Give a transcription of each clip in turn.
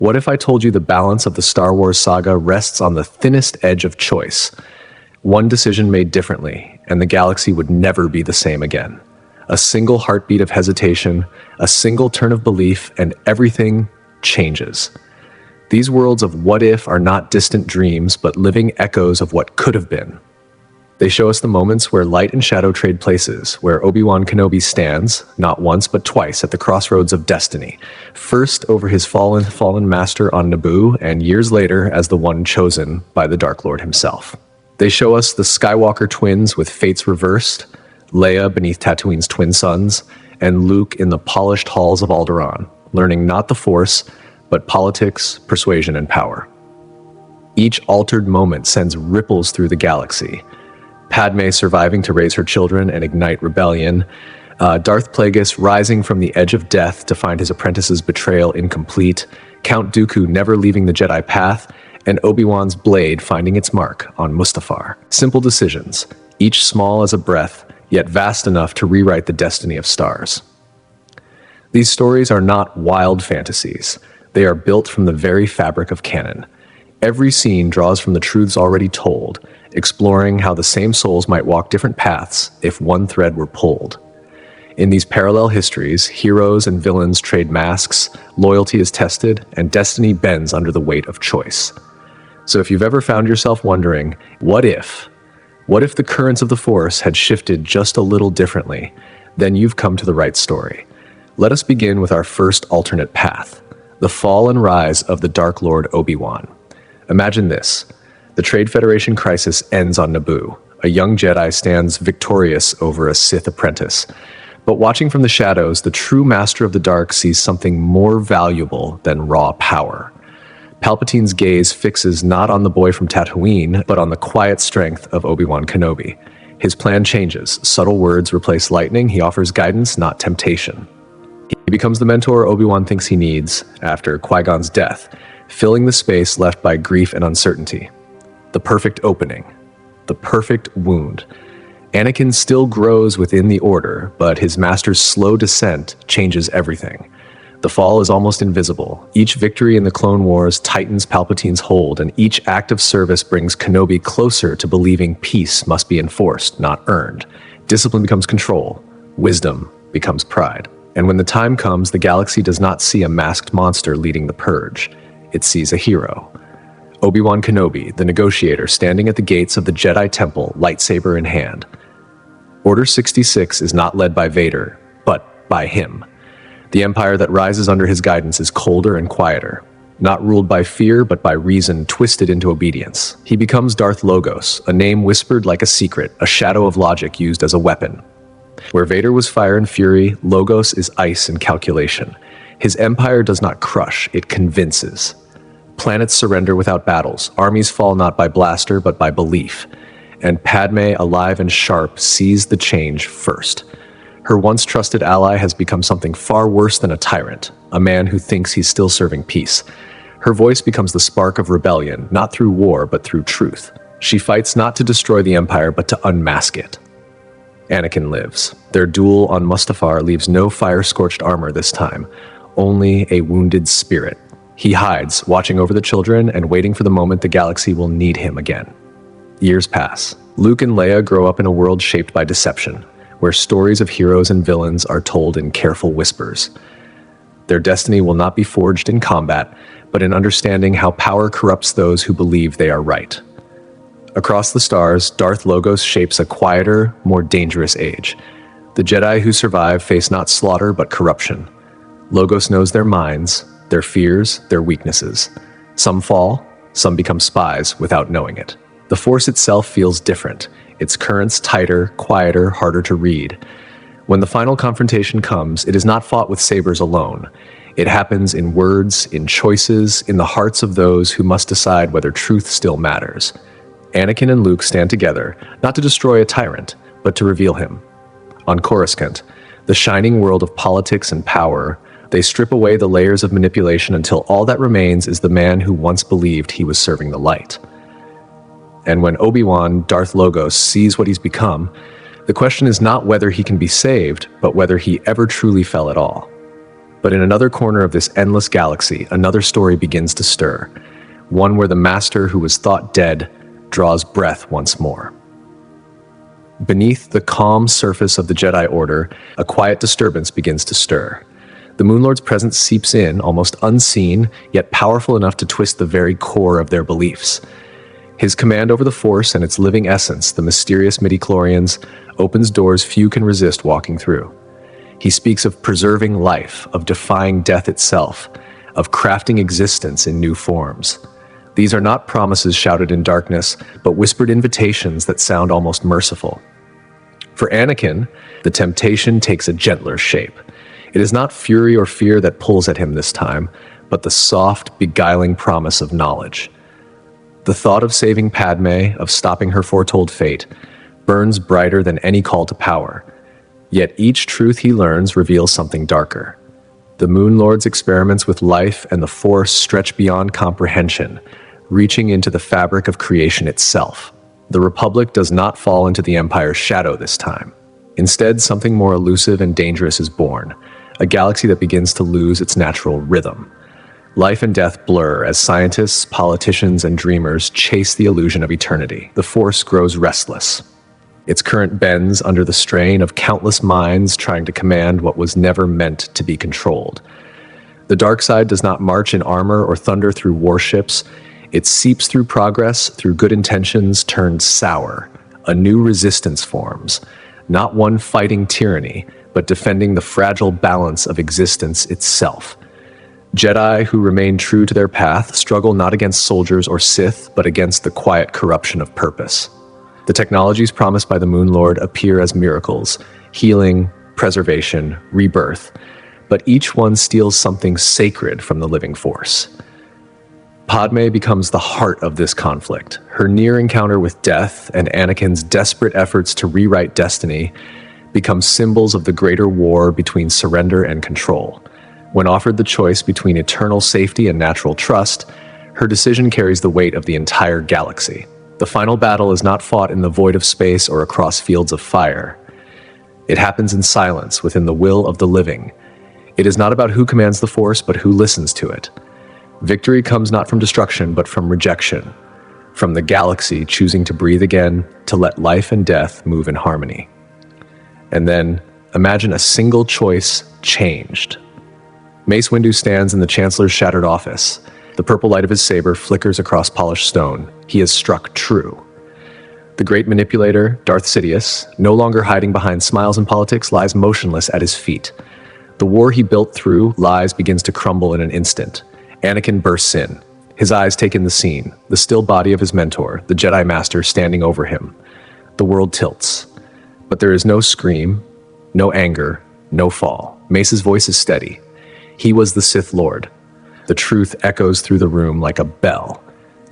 What if I told you the balance of the Star Wars saga rests on the thinnest edge of choice? One decision made differently, and the galaxy would never be the same again. A single heartbeat of hesitation, a single turn of belief, and everything changes. These worlds of what if are not distant dreams, but living echoes of what could have been. They show us the moments where light and shadow trade places, where Obi-Wan Kenobi stands, not once but twice, at the crossroads of destiny. First over his fallen master on Naboo, and years later as the one chosen by the Dark Lord himself. They show us the Skywalker twins with fates reversed, Leia beneath Tatooine's twin suns, and Luke in the polished halls of Alderaan, learning not the Force, but politics, persuasion, and power. Each altered moment sends ripples through the galaxy. Padmé surviving to raise her children and ignite rebellion, Darth Plagueis rising from the edge of death to find his apprentice's betrayal incomplete, Count Dooku never leaving the Jedi path, and Obi-Wan's blade finding its mark on Mustafar. Simple decisions, each small as a breath, yet vast enough to rewrite the destiny of stars. These stories are not wild fantasies. They are built from the very fabric of canon. Every scene draws from the truths already told, exploring how the same souls might walk different paths if one thread were pulled. In these parallel histories, heroes and villains trade masks, loyalty is tested, and destiny bends under the weight of choice. So if you've ever found yourself wondering, what if? What if the currents of the Force had shifted just a little differently? Then you've come to the right story. Let us begin with our first alternate path, the fall and rise of the Dark Lord Obi-Wan. Imagine this. The Trade Federation crisis ends on Naboo. A young Jedi stands victorious over a Sith apprentice. But watching from the shadows, the true master of the dark sees something more valuable than raw power. Palpatine's gaze fixes not on the boy from Tatooine, but on the quiet strength of Obi-Wan Kenobi. His plan changes. Subtle words replace lightning. He offers guidance, not temptation. He becomes the mentor Obi-Wan thinks he needs after Qui-Gon's death, filling the space left by grief and uncertainty. The perfect opening. The perfect wound. Anakin still grows within the Order, but his master's slow descent changes everything. The fall is almost invisible. Each victory in the Clone Wars tightens Palpatine's hold, and each act of service brings Kenobi closer to believing peace must be enforced, not earned. Discipline becomes control. Wisdom becomes pride. And when the time comes, the galaxy does not see a masked monster leading the purge. It sees a hero. Obi-Wan Kenobi, the negotiator, standing at the gates of the Jedi Temple, lightsaber in hand. Order 66 is not led by Vader, but by him. The empire that rises under his guidance is colder and quieter, not ruled by fear, but by reason twisted into obedience. He becomes Darth Logos, a name whispered like a secret, a shadow of logic used as a weapon. Where Vader was fire and fury, Logos is ice and calculation. His empire does not crush, it convinces. Planets surrender without battles. Armies fall not by blaster, but by belief. And Padmé, alive and sharp, sees the change first. Her once trusted ally has become something far worse than a tyrant, a man who thinks he's still serving peace. Her voice becomes the spark of rebellion, not through war, but through truth. She fights not to destroy the Empire, but to unmask it. Anakin lives. Their duel on Mustafar leaves no fire-scorched armor this time, only a wounded spirit. He hides, watching over the children and waiting for the moment the galaxy will need him again. Years pass. Luke and Leia grow up in a world shaped by deception, where stories of heroes and villains are told in careful whispers. Their destiny will not be forged in combat, but in understanding how power corrupts those who believe they are right. Across the stars, Darth Logos shapes a quieter, more dangerous age. The Jedi who survive face not slaughter but corruption. Logos knows their minds, their fears, their weaknesses. Some fall, some become spies without knowing it. The Force itself feels different, its currents tighter, quieter, harder to read. When the final confrontation comes, it is not fought with sabers alone. It happens in words, in choices, in the hearts of those who must decide whether truth still matters. Anakin and Luke stand together, not to destroy a tyrant, but to reveal him. On Coruscant, the shining world of politics and power, they strip away the layers of manipulation until all that remains is the man who once believed he was serving the light. And when Obi-Wan, Darth Logos, sees what he's become, the question is not whether he can be saved, but whether he ever truly fell at all. But in another corner of this endless galaxy, another story begins to stir. One where the master who was thought dead draws breath once more. Beneath the calm surface of the Jedi Order, a quiet disturbance begins to stir. The Moon Lord's presence seeps in, almost unseen, yet powerful enough to twist the very core of their beliefs. His command over the Force and its living essence, the mysterious midichlorians, opens doors few can resist walking through. He speaks of preserving life, of defying death itself, of crafting existence in new forms. These are not promises shouted in darkness, but whispered invitations that sound almost merciful. For Anakin, the temptation takes a gentler shape. It is not fury or fear that pulls at him this time, but the soft, beguiling promise of knowledge. The thought of saving Padmé, of stopping her foretold fate, burns brighter than any call to power. Yet each truth he learns reveals something darker. The Moon Lord's experiments with life and the Force stretch beyond comprehension, reaching into the fabric of creation itself. The Republic does not fall into the Empire's shadow this time. Instead, something more elusive and dangerous is born, a galaxy that begins to lose its natural rhythm. Life and death blur as scientists, politicians, and dreamers chase the illusion of eternity. The Force grows restless. Its current bends under the strain of countless minds trying to command what was never meant to be controlled. The dark side does not march in armor or thunder through warships. It seeps through progress, through good intentions turned sour. A new resistance forms, not one fighting tyranny, but defending the fragile balance of existence itself. Jedi who remain true to their path struggle not against soldiers or Sith, but against the quiet corruption of purpose. The technologies promised by the Moon Lord appear as miracles, healing, preservation, rebirth, but each one steals something sacred from the living Force. Padmé becomes the heart of this conflict. Her near encounter with death and Anakin's desperate efforts to rewrite destiny become symbols of the greater war between surrender and control. When offered the choice between eternal safety and natural trust, her decision carries the weight of the entire galaxy. The final battle is not fought in the void of space or across fields of fire. It happens in silence within the will of the living. It is not about who commands the Force, but who listens to it. Victory comes not from destruction, but from rejection, from the galaxy choosing to breathe again, to let life and death move in harmony. And then, imagine a single choice changed. Mace Windu stands in the Chancellor's shattered office. The purple light of his saber flickers across polished stone. He has struck true. The great manipulator, Darth Sidious, no longer hiding behind smiles and politics, lies motionless at his feet. The war he built through lies begins to crumble in an instant. Anakin bursts in. His eyes take in the scene, the still body of his mentor, the Jedi Master, standing over him. The world tilts. But there is no scream, no anger, no fall. Mace's voice is steady. He was the Sith Lord. The truth echoes through the room like a bell.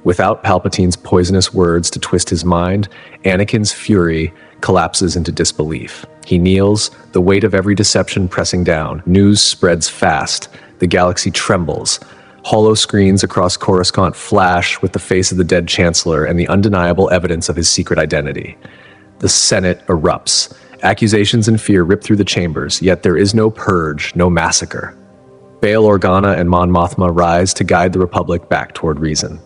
Without Palpatine's poisonous words to twist his mind, Anakin's fury collapses into disbelief. He kneels, the weight of every deception pressing down. News spreads fast. The galaxy trembles. Hollow screens across Coruscant flash with the face of the dead Chancellor and the undeniable evidence of his secret identity. The Senate erupts. Accusations and fear rip through the chambers, yet there is no purge, no massacre. Bail Organa and Mon Mothma rise to guide the Republic back toward reason.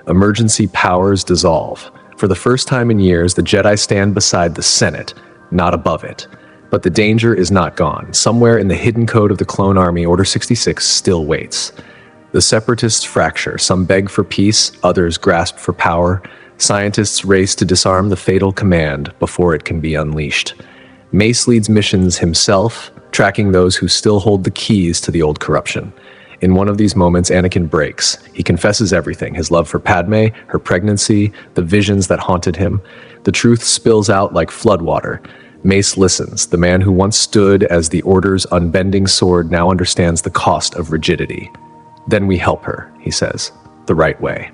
Emergency powers dissolve. For the first time in years, the Jedi stand beside the Senate, not above it. But the danger is not gone. Somewhere in the hidden code of the clone army, Order 66 still waits. The separatists fracture. Some beg for peace, others grasp for power. Scientists race to disarm the fatal command before it can be unleashed. Mace leads missions himself, tracking those who still hold the keys to the old corruption. In one of these moments, Anakin breaks. He confesses everything, his love for Padmé, her pregnancy, the visions that haunted him. The truth spills out like floodwater. Mace listens. The man who once stood as the Order's unbending sword now understands the cost of rigidity. Then we help her, he says, the right way.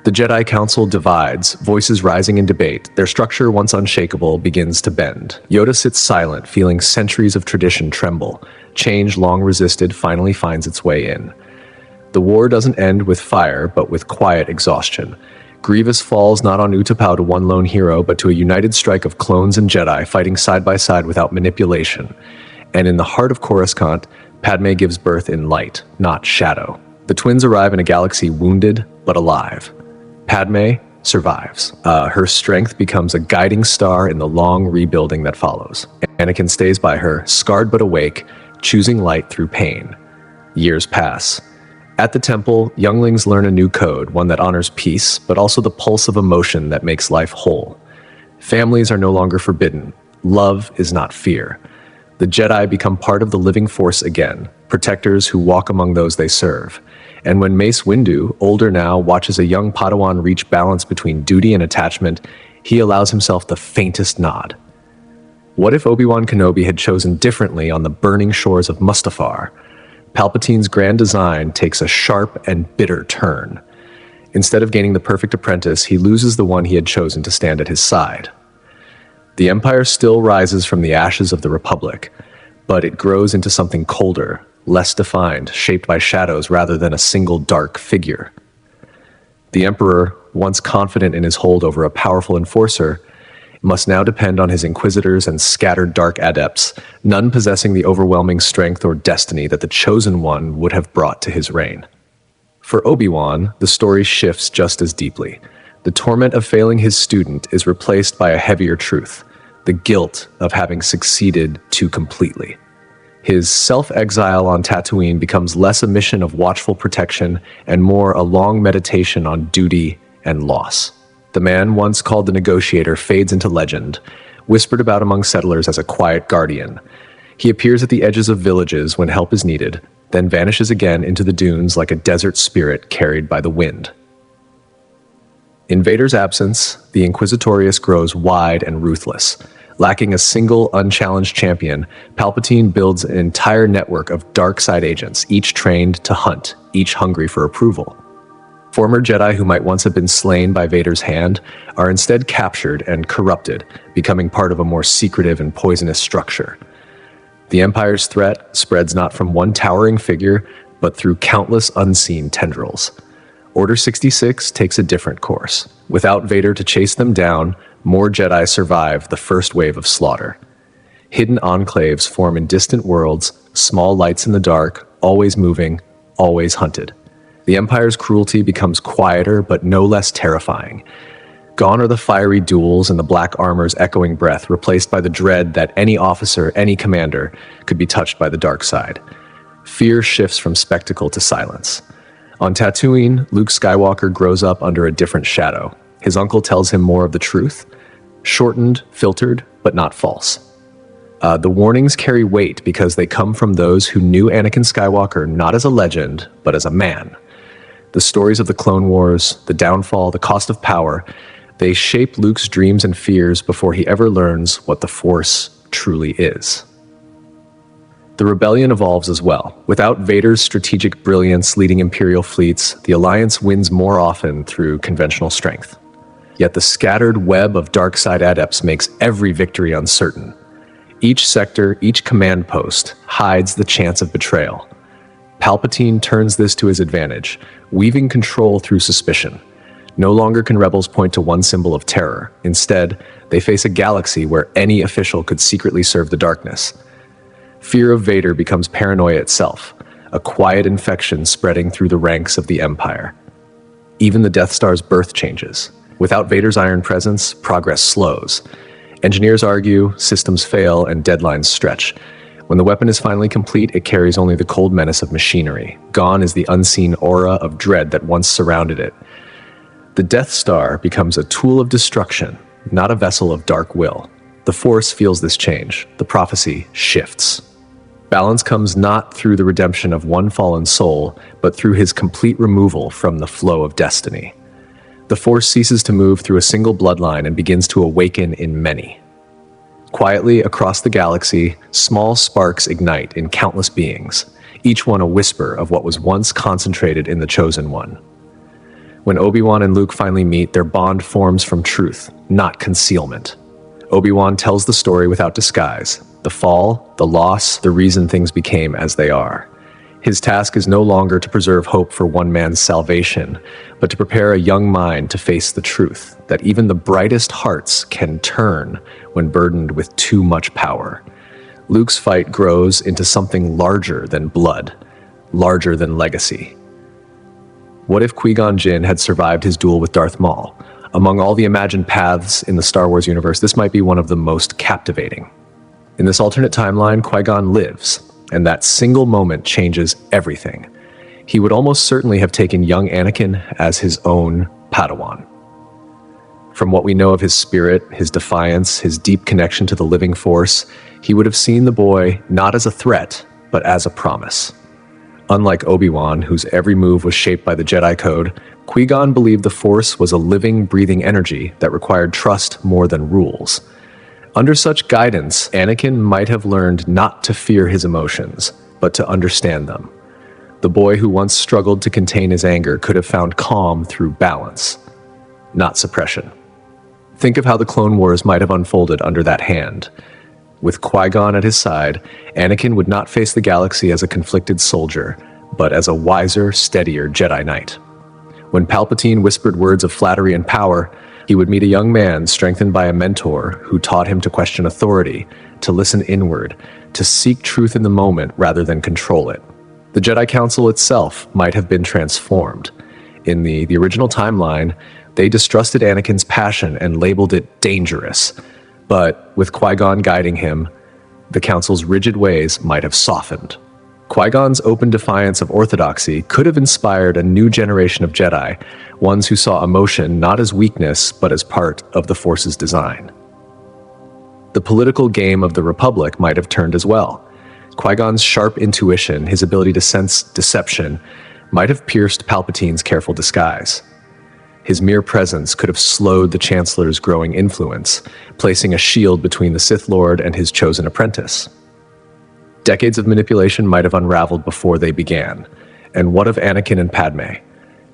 The Jedi Council divides, voices rising in debate. Their structure, once unshakable, begins to bend. Yoda sits silent, feeling centuries of tradition tremble. Change, long resisted, finally finds its way in. The war doesn't end with fire, but with quiet exhaustion. Grievous falls not on Utapau to one lone hero, but to a united strike of clones and Jedi fighting side by side without manipulation. And in the heart of Coruscant, Padmé gives birth in light, not shadow. The twins arrive in a galaxy wounded but alive. Padmé survives. Her strength becomes a guiding star in the long rebuilding that follows. Anakin stays by her, scarred but awake, choosing light through pain. Years pass. At the temple, younglings learn a new code, one that honors peace, but also the pulse of emotion that makes life whole. Families are no longer forbidden. Love is not fear. The Jedi become part of the living force again, protectors who walk among those they serve. And when Mace Windu, older now, watches a young Padawan reach balance between duty and attachment, he allows himself the faintest nod. What if Obi-Wan Kenobi had chosen differently on the burning shores of Mustafar? Palpatine's grand design takes a sharp and bitter turn. Instead of gaining the perfect apprentice, he loses the one he had chosen to stand at his side. The Empire still rises from the ashes of the Republic, but it grows into something colder, less defined, shaped by shadows rather than a single dark figure. The Emperor, once confident in his hold over a powerful enforcer, must now depend on his inquisitors and scattered dark adepts, none possessing the overwhelming strength or destiny that the Chosen One would have brought to his reign. For Obi-Wan, the story shifts just as deeply. The torment of failing his student is replaced by a heavier truth, the guilt of having succeeded too completely. His self-exile on Tatooine becomes less a mission of watchful protection and more a long meditation on duty and loss. The man once called the negotiator fades into legend, whispered about among settlers as a quiet guardian. He appears at the edges of villages when help is needed, then vanishes again into the dunes like a desert spirit carried by the wind. In Vader's absence, the Inquisitorius grows wide and ruthless. Lacking a single unchallenged champion, Palpatine builds an entire network of dark side agents, each trained to hunt, each hungry for approval. Former Jedi who might once have been slain by Vader's hand are instead captured and corrupted, becoming part of a more secretive and poisonous structure. The Empire's threat spreads not from one towering figure, but through countless unseen tendrils. Order 66 takes a different course. Without Vader to chase them down, more Jedi survive the first wave of slaughter. Hidden enclaves form in distant worlds, small lights in the dark, always moving, always hunted. The Empire's cruelty becomes quieter but no less terrifying. Gone are the fiery duels and the black armor's echoing breath, replaced by the dread that any officer, any commander, could be touched by the dark side. Fear shifts from spectacle to silence. On Tatooine, Luke Skywalker grows up under a different shadow. His uncle tells him more of the truth, shortened, filtered, but not false. The warnings carry weight because they come from those who knew Anakin Skywalker not as a legend, but as a man. The stories of the Clone Wars, the downfall, the cost of power, they shape Luke's dreams and fears before he ever learns what the Force truly is. The rebellion evolves as well. Without Vader's strategic brilliance leading Imperial fleets, the Alliance wins more often through conventional strength. Yet the scattered web of dark side adepts makes every victory uncertain. Each sector, each command post, hides the chance of betrayal. Palpatine turns this to his advantage, weaving control through suspicion. No longer can rebels point to one symbol of terror. Instead, they face a galaxy where any official could secretly serve the darkness. Fear of Vader becomes paranoia itself, a quiet infection spreading through the ranks of the Empire. Even the Death Star's birth changes. Without Vader's iron presence, progress slows. Engineers argue, systems fail, and deadlines stretch. When the weapon is finally complete, it carries only the cold menace of machinery. Gone is the unseen aura of dread that once surrounded it. The Death Star becomes a tool of destruction, not a vessel of dark will. The Force feels this change. The prophecy shifts. Balance comes not through the redemption of one fallen soul, but through his complete removal from the flow of destiny. The Force ceases to move through a single bloodline and begins to awaken in many. Quietly across the galaxy, small sparks ignite in countless beings, each one a whisper of what was once concentrated in the Chosen One. When Obi-Wan and Luke finally meet, their bond forms from truth, not concealment. Obi-Wan tells the story without disguise, the fall, the loss, the reason things became as they are. His task is no longer to preserve hope for one man's salvation, but to prepare a young mind to face the truth that even the brightest hearts can turn when burdened with too much power. Luke's fight grows into something larger than blood, larger than legacy. What if Qui-Gon Jinn had survived his duel with Darth Maul? Among all the imagined paths in the Star Wars universe, this might be one of the most captivating. In this alternate timeline, Qui-Gon lives, and that single moment changes everything. He would almost certainly have taken young Anakin as his own Padawan. From what we know of his spirit, his defiance, his deep connection to the living Force, he would have seen the boy not as a threat, but as a promise. Unlike Obi-Wan, whose every move was shaped by the Jedi Code, Qui-Gon believed the Force was a living, breathing energy that required trust more than rules. Under such guidance, Anakin might have learned not to fear his emotions, but to understand them. The boy who once struggled to contain his anger could have found calm through balance, not suppression. Think of how the Clone Wars might have unfolded under that hand. With Qui-Gon at his side, Anakin would not face the galaxy as a conflicted soldier, but as a wiser, steadier Jedi Knight. When Palpatine whispered words of flattery and power, he would meet a young man strengthened by a mentor who taught him to question authority, to listen inward, to seek truth in the moment rather than control it. The Jedi Council itself might have been transformed. In the original timeline, they distrusted Anakin's passion and labeled it dangerous. But with Qui-Gon guiding him, the Council's rigid ways might have softened. Qui-Gon's open defiance of orthodoxy could have inspired a new generation of Jedi, ones who saw emotion not as weakness but as part of the Force's design. The political game of the Republic might have turned as well. Qui-Gon's sharp intuition, his ability to sense deception, might have pierced Palpatine's careful disguise. His mere presence could have slowed the Chancellor's growing influence, placing a shield between the Sith Lord and his chosen apprentice. Decades of manipulation might have unraveled before they began. And what of Anakin and Padmé?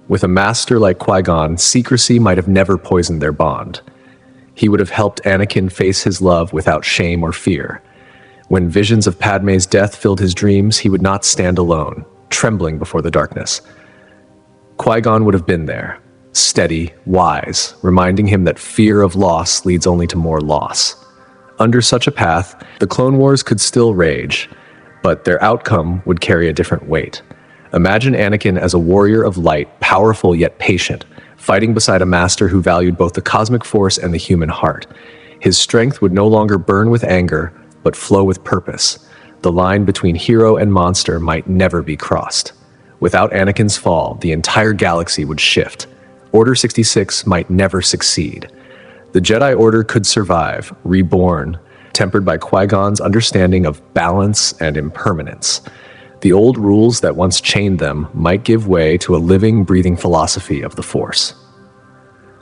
With a master like Qui-Gon, secrecy might have never poisoned their bond. He would have helped Anakin face his love without shame or fear. When visions of Padmé's death filled his dreams, he would not stand alone, trembling before the darkness. Qui-Gon would have been there, steady, wise, reminding him that fear of loss leads only to more loss. Under such a path, the Clone Wars could still rage, but their outcome would carry a different weight. Imagine Anakin as a warrior of light, powerful yet patient, fighting beside a master who valued both the cosmic force and the human heart. His strength would no longer burn with anger, but flow with purpose. The line between hero and monster might never be crossed. Without Anakin's fall, the entire galaxy would shift. Order 66 might never succeed. The Jedi Order could survive, reborn, tempered by Qui-Gon's understanding of balance and impermanence. The old rules that once chained them might give way to a living, breathing philosophy of the Force.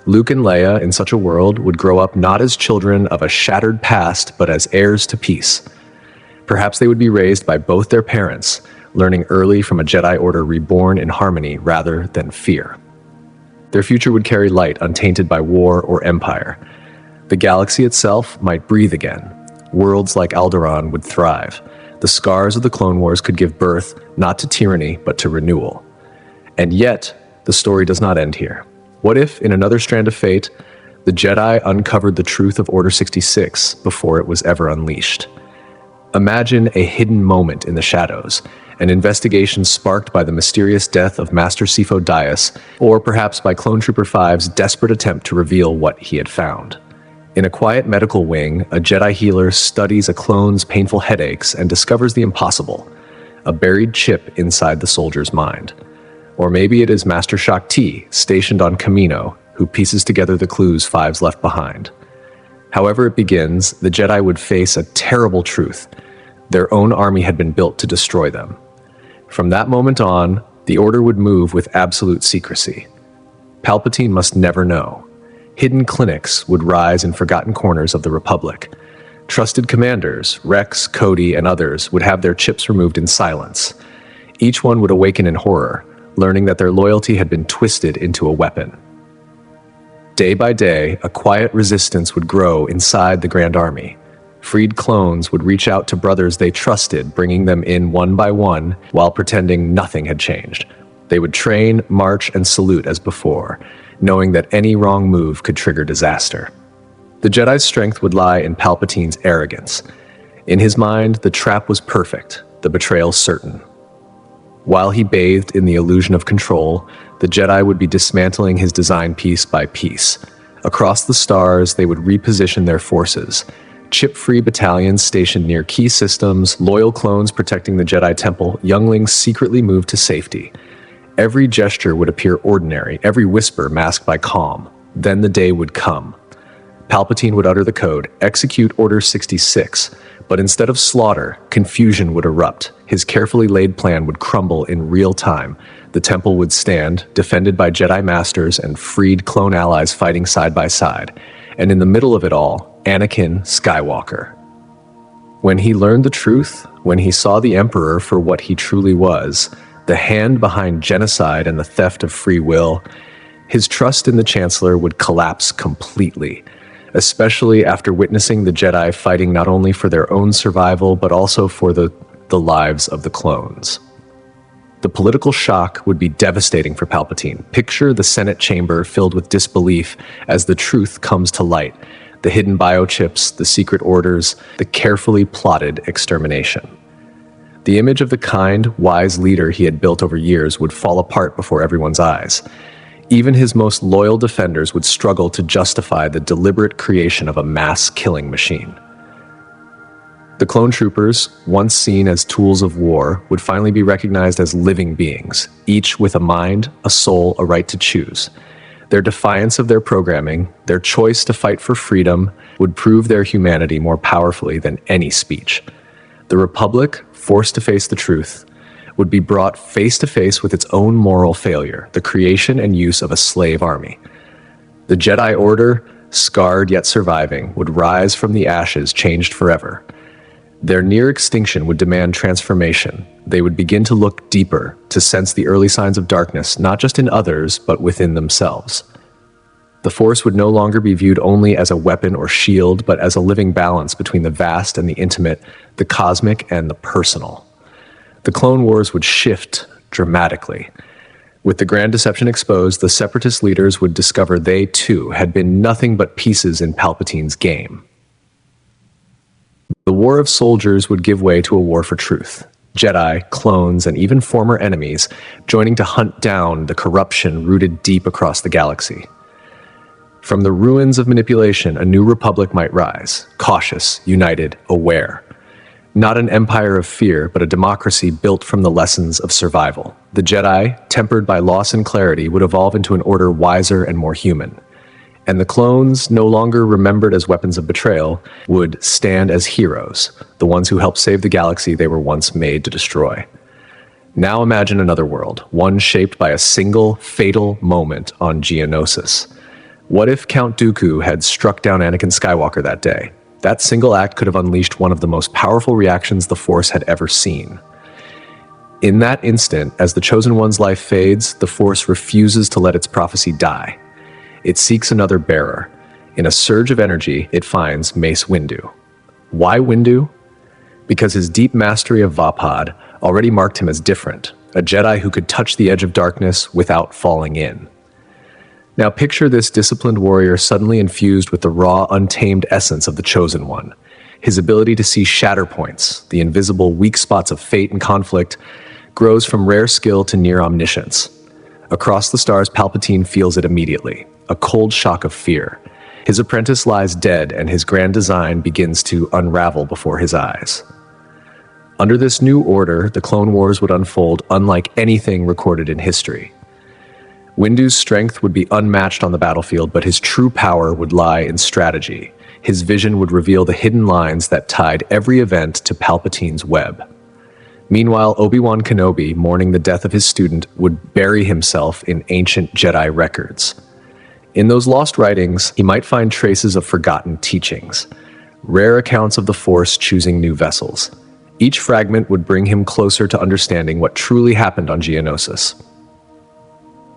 Luke and Leia, in such a world, would grow up not as children of a shattered past, but as heirs to peace. Perhaps they would be raised by both their parents, learning early from a Jedi Order reborn in harmony rather than fear. Their future would carry light untainted by war or empire. The galaxy itself might breathe again. Worlds like Alderaan would thrive. The scars of the Clone Wars could give birth not to tyranny, but to renewal. And yet, the story does not end here. What if, in another strand of fate, the Jedi uncovered the truth of Order 66 before it was ever unleashed? Imagine a hidden moment in the shadows, an investigation sparked by the mysterious death of Master Sifo Dyas, or perhaps by Clone Trooper 5's desperate attempt to reveal what he had found. In a quiet medical wing, a Jedi healer studies a clone's painful headaches and discovers the impossible, a buried chip inside the soldier's mind. Or maybe it is Master Shak Ti, stationed on Kamino, who pieces together the clues Fives left behind. However it begins, the Jedi would face a terrible truth. Their own army had been built to destroy them. From that moment on, the Order would move with absolute secrecy. Palpatine must never know. Hidden clinics would rise in forgotten corners of the Republic. Trusted commanders, Rex, Cody, and others, would have their chips removed in silence. Each one would awaken in horror, learning that their loyalty had been twisted into a weapon. Day by day, a quiet resistance would grow inside the Grand Army. Freed clones would reach out to brothers they trusted, bringing them in one by one while pretending nothing had changed. They would train, march, and salute as before, knowing that any wrong move could trigger disaster. The Jedi's strength would lie in Palpatine's arrogance. In his mind, the trap was perfect, the betrayal certain. While he bathed in the illusion of control, the Jedi would be dismantling his design piece by piece. Across the stars, they would reposition their forces. Chip-free battalions stationed near key systems, loyal clones protecting the Jedi Temple, younglings secretly moved to safety. Every gesture would appear ordinary, every whisper masked by calm. Then the day would come. Palpatine would utter the code, execute Order 66, but instead of slaughter, confusion would erupt. His carefully laid plan would crumble in real time. The temple would stand, defended by Jedi Masters and freed clone allies fighting side by side. And in the middle of it all, Anakin Skywalker. When he learned the truth, when he saw the Emperor for what he truly was, the hand behind genocide and the theft of free will, his trust in the Chancellor would collapse completely, especially after witnessing the Jedi fighting not only for their own survival, but also for the lives of the clones. The political shock would be devastating for Palpatine. Picture the Senate chamber filled with disbelief as the truth comes to light. The hidden biochips, the secret orders, the carefully plotted extermination. The image of the kind, wise leader he had built over years would fall apart before everyone's eyes. Even his most loyal defenders would struggle to justify the deliberate creation of a mass-killing machine. The clone troopers, once seen as tools of war, would finally be recognized as living beings, each with a mind, a soul, a right to choose. Their defiance of their programming, their choice to fight for freedom, would prove their humanity more powerfully than any speech. The Republic, forced to face the truth, would be brought face to face with its own moral failure, the creation and use of a slave army. The Jedi Order, scarred yet surviving, would rise from the ashes changed forever. Their near extinction would demand transformation. They would begin to look deeper, to sense the early signs of darkness, not just in others, but within themselves. The Force would no longer be viewed only as a weapon or shield, but as a living balance between the vast and the intimate, the cosmic and the personal. The Clone Wars would shift dramatically. With the Grand Deception exposed, the Separatist leaders would discover they, too, had been nothing but pieces in Palpatine's game. The war of soldiers would give way to a war for truth. Jedi, clones, and even former enemies joining to hunt down the corruption rooted deep across the galaxy. From the ruins of manipulation, a new republic might rise, cautious, united, aware. Not an empire of fear, but a democracy built from the lessons of survival. The Jedi, tempered by loss and clarity, would evolve into an order wiser and more human. And the clones, no longer remembered as weapons of betrayal, would stand as heroes, the ones who helped save the galaxy they were once made to destroy. Now imagine another world, one shaped by a single, fatal moment on Geonosis. What if Count Dooku had struck down Anakin Skywalker that day? That single act could have unleashed one of the most powerful reactions the Force had ever seen. In that instant, as the Chosen One's life fades, the Force refuses to let its prophecy die. It seeks another bearer. In a surge of energy, it finds Mace Windu. Why Windu? Because his deep mastery of Vapad already marked him as different, a Jedi who could touch the edge of darkness without falling in. Now picture this disciplined warrior suddenly infused with the raw, untamed essence of the Chosen One. His ability to see shatter points, the invisible weak spots of fate and conflict, grows from rare skill to near omniscience. Across the stars, Palpatine feels it immediately, a cold shock of fear. His apprentice lies dead, and his grand design begins to unravel before his eyes. Under this new order, the Clone Wars would unfold unlike anything recorded in history. Windu's strength would be unmatched on the battlefield, but his true power would lie in strategy. His vision would reveal the hidden lines that tied every event to Palpatine's web. Meanwhile, Obi-Wan Kenobi, mourning the death of his student, would bury himself in ancient Jedi records. In those lost writings, he might find traces of forgotten teachings, rare accounts of the Force choosing new vessels. Each fragment would bring him closer to understanding what truly happened on Geonosis.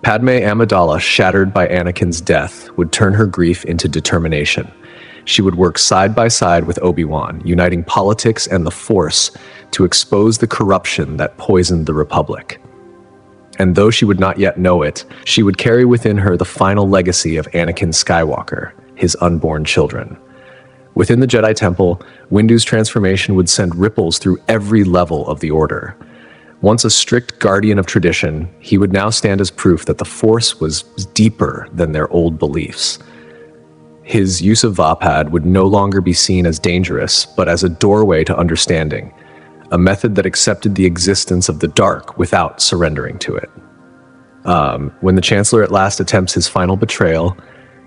Padmé Amidala, shattered by Anakin's death, would turn her grief into determination. She would work side by side with Obi-Wan, uniting politics and the Force to expose the corruption that poisoned the Republic. And though she would not yet know it, she would carry within her the final legacy of Anakin Skywalker, his unborn children. Within the Jedi Temple, Windu's transformation would send ripples through every level of the Order. Once a strict guardian of tradition, he would now stand as proof that the Force was deeper than their old beliefs. His use of Vapad would no longer be seen as dangerous, but as a doorway to understanding, a method that accepted the existence of the dark without surrendering to it. When the Chancellor at last attempts his final betrayal,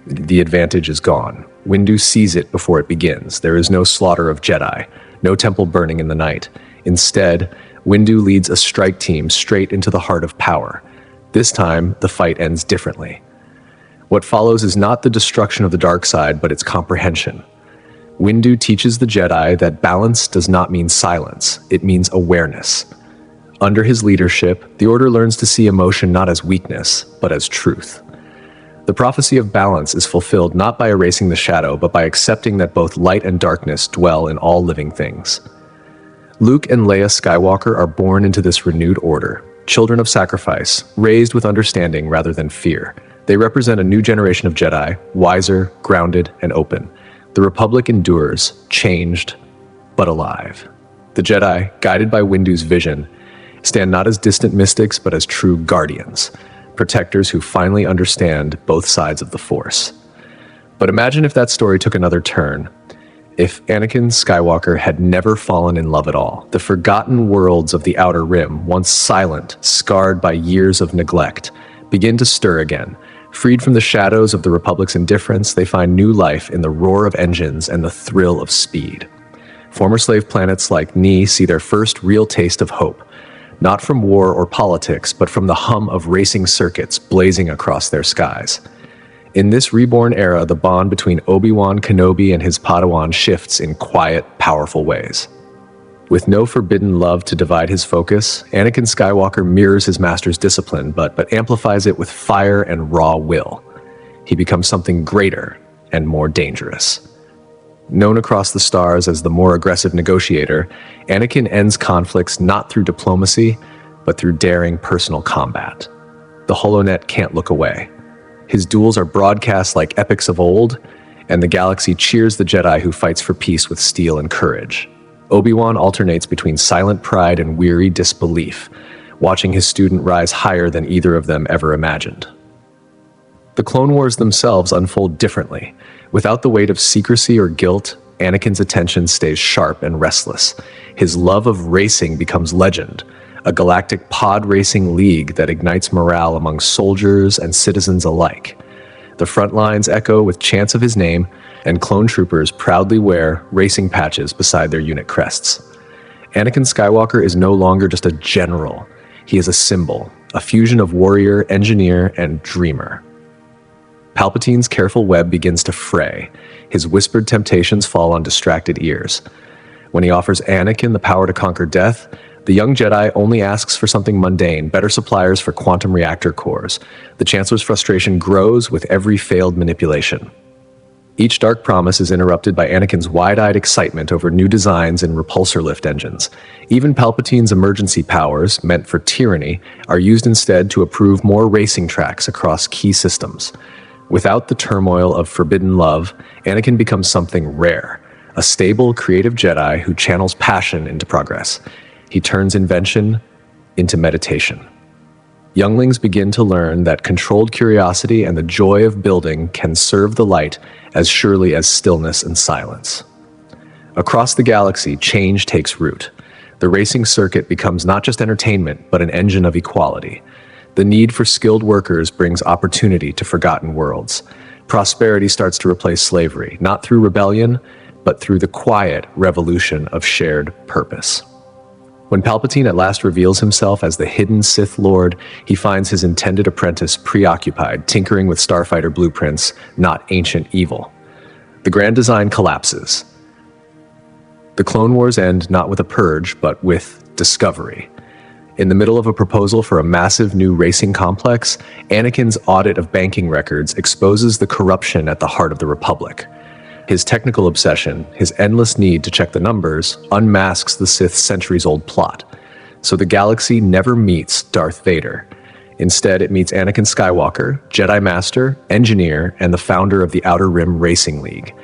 the advantage is gone. Windu sees it before it begins. There is no slaughter of Jedi, no temple burning in the night. Instead, Windu leads a strike team straight into the heart of power. This time, the fight ends differently. What follows is not the destruction of the dark side, but its comprehension. Windu teaches the Jedi that balance does not mean silence, it means awareness. Under his leadership, the Order learns to see emotion not as weakness, but as truth. The prophecy of balance is fulfilled not by erasing the shadow, but by accepting that both light and darkness dwell in all living things. Luke and Leia Skywalker are born into this renewed order, children of sacrifice, raised with understanding rather than fear. They represent a new generation of Jedi, wiser, grounded, and open. The Republic endures, changed, but alive. The Jedi, guided by Windu's vision, stand not as distant mystics, but as true guardians, protectors who finally understand both sides of the Force. But imagine if that story took another turn. If Anakin Skywalker had never fallen in love at all, the forgotten worlds of the Outer Rim, once silent, scarred by years of neglect, begin to stir again. Freed from the shadows of the Republic's indifference, they find new life in the roar of engines and the thrill of speed. Former slave planets like Ni see their first real taste of hope, not from war or politics, but from the hum of racing circuits blazing across their skies. In this reborn era, the bond between Obi-Wan Kenobi and his Padawan shifts in quiet, powerful ways. With no forbidden love to divide his focus, Anakin Skywalker mirrors his master's discipline, but amplifies it with fire and raw will. He becomes something greater and more dangerous. Known across the stars as the more aggressive negotiator, Anakin ends conflicts not through diplomacy, but through daring personal combat. The HoloNet can't look away. His duels are broadcast like epics of old, and the galaxy cheers the Jedi who fights for peace with steel and courage. Obi-Wan alternates between silent pride and weary disbelief, watching his student rise higher than either of them ever imagined. The Clone Wars themselves unfold differently. Without the weight of secrecy or guilt, Anakin's attention stays sharp and restless. His love of racing becomes legend, a galactic pod racing league that ignites morale among soldiers and citizens alike. The front lines echo with chants of his name, and clone troopers proudly wear racing patches beside their unit crests. Anakin Skywalker is no longer just a general. He is a symbol, a fusion of warrior, engineer, and dreamer. Palpatine's careful web begins to fray. His whispered temptations fall on distracted ears. When he offers Anakin the power to conquer death, the young Jedi only asks for something mundane, better suppliers for quantum reactor cores. The Chancellor's frustration grows with every failed manipulation. Each dark promise is interrupted by Anakin's wide-eyed excitement over new designs in repulsor lift engines. Even Palpatine's emergency powers, meant for tyranny, are used instead to approve more racing tracks across key systems. Without the turmoil of forbidden love, Anakin becomes something rare, a stable, creative Jedi who channels passion into progress. He turns invention into meditation. Younglings begin to learn that controlled curiosity and the joy of building can serve the light as surely as stillness and silence. Across the galaxy, change takes root. The racing circuit becomes not just entertainment, but an engine of equality. The need for skilled workers brings opportunity to forgotten worlds. Prosperity starts to replace slavery, not through rebellion, but through the quiet revolution of shared purpose. When Palpatine at last reveals himself as the hidden Sith Lord, he finds his intended apprentice preoccupied, tinkering with starfighter blueprints, not ancient evil. The grand design collapses. The Clone Wars end not with a purge, but with discovery. In the middle of a proposal for a massive new racing complex, Anakin's audit of banking records exposes the corruption at the heart of the Republic. His technical obsession, his endless need to check the numbers, unmasks the Sith's centuries-old plot. So the galaxy never meets Darth Vader. Instead, it meets Anakin Skywalker, Jedi Master, engineer, and the founder of the Outer Rim Racing League.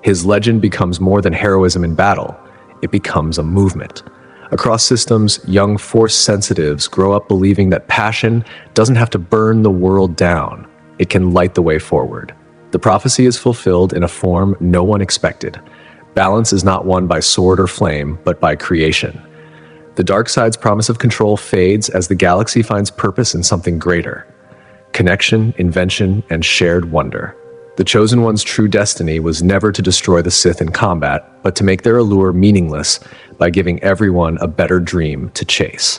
His legend becomes more than heroism in battle. It becomes a movement. Across systems, young Force sensitives grow up believing that passion doesn't have to burn the world down. It can light the way forward. The prophecy is fulfilled in a form no one expected. Balance is not won by sword or flame, but by creation. The dark side's promise of control fades as the galaxy finds purpose in something greater. Connection, invention, and shared wonder. The Chosen One's true destiny was never to destroy the Sith in combat, but to make their allure meaningless by giving everyone a better dream to chase.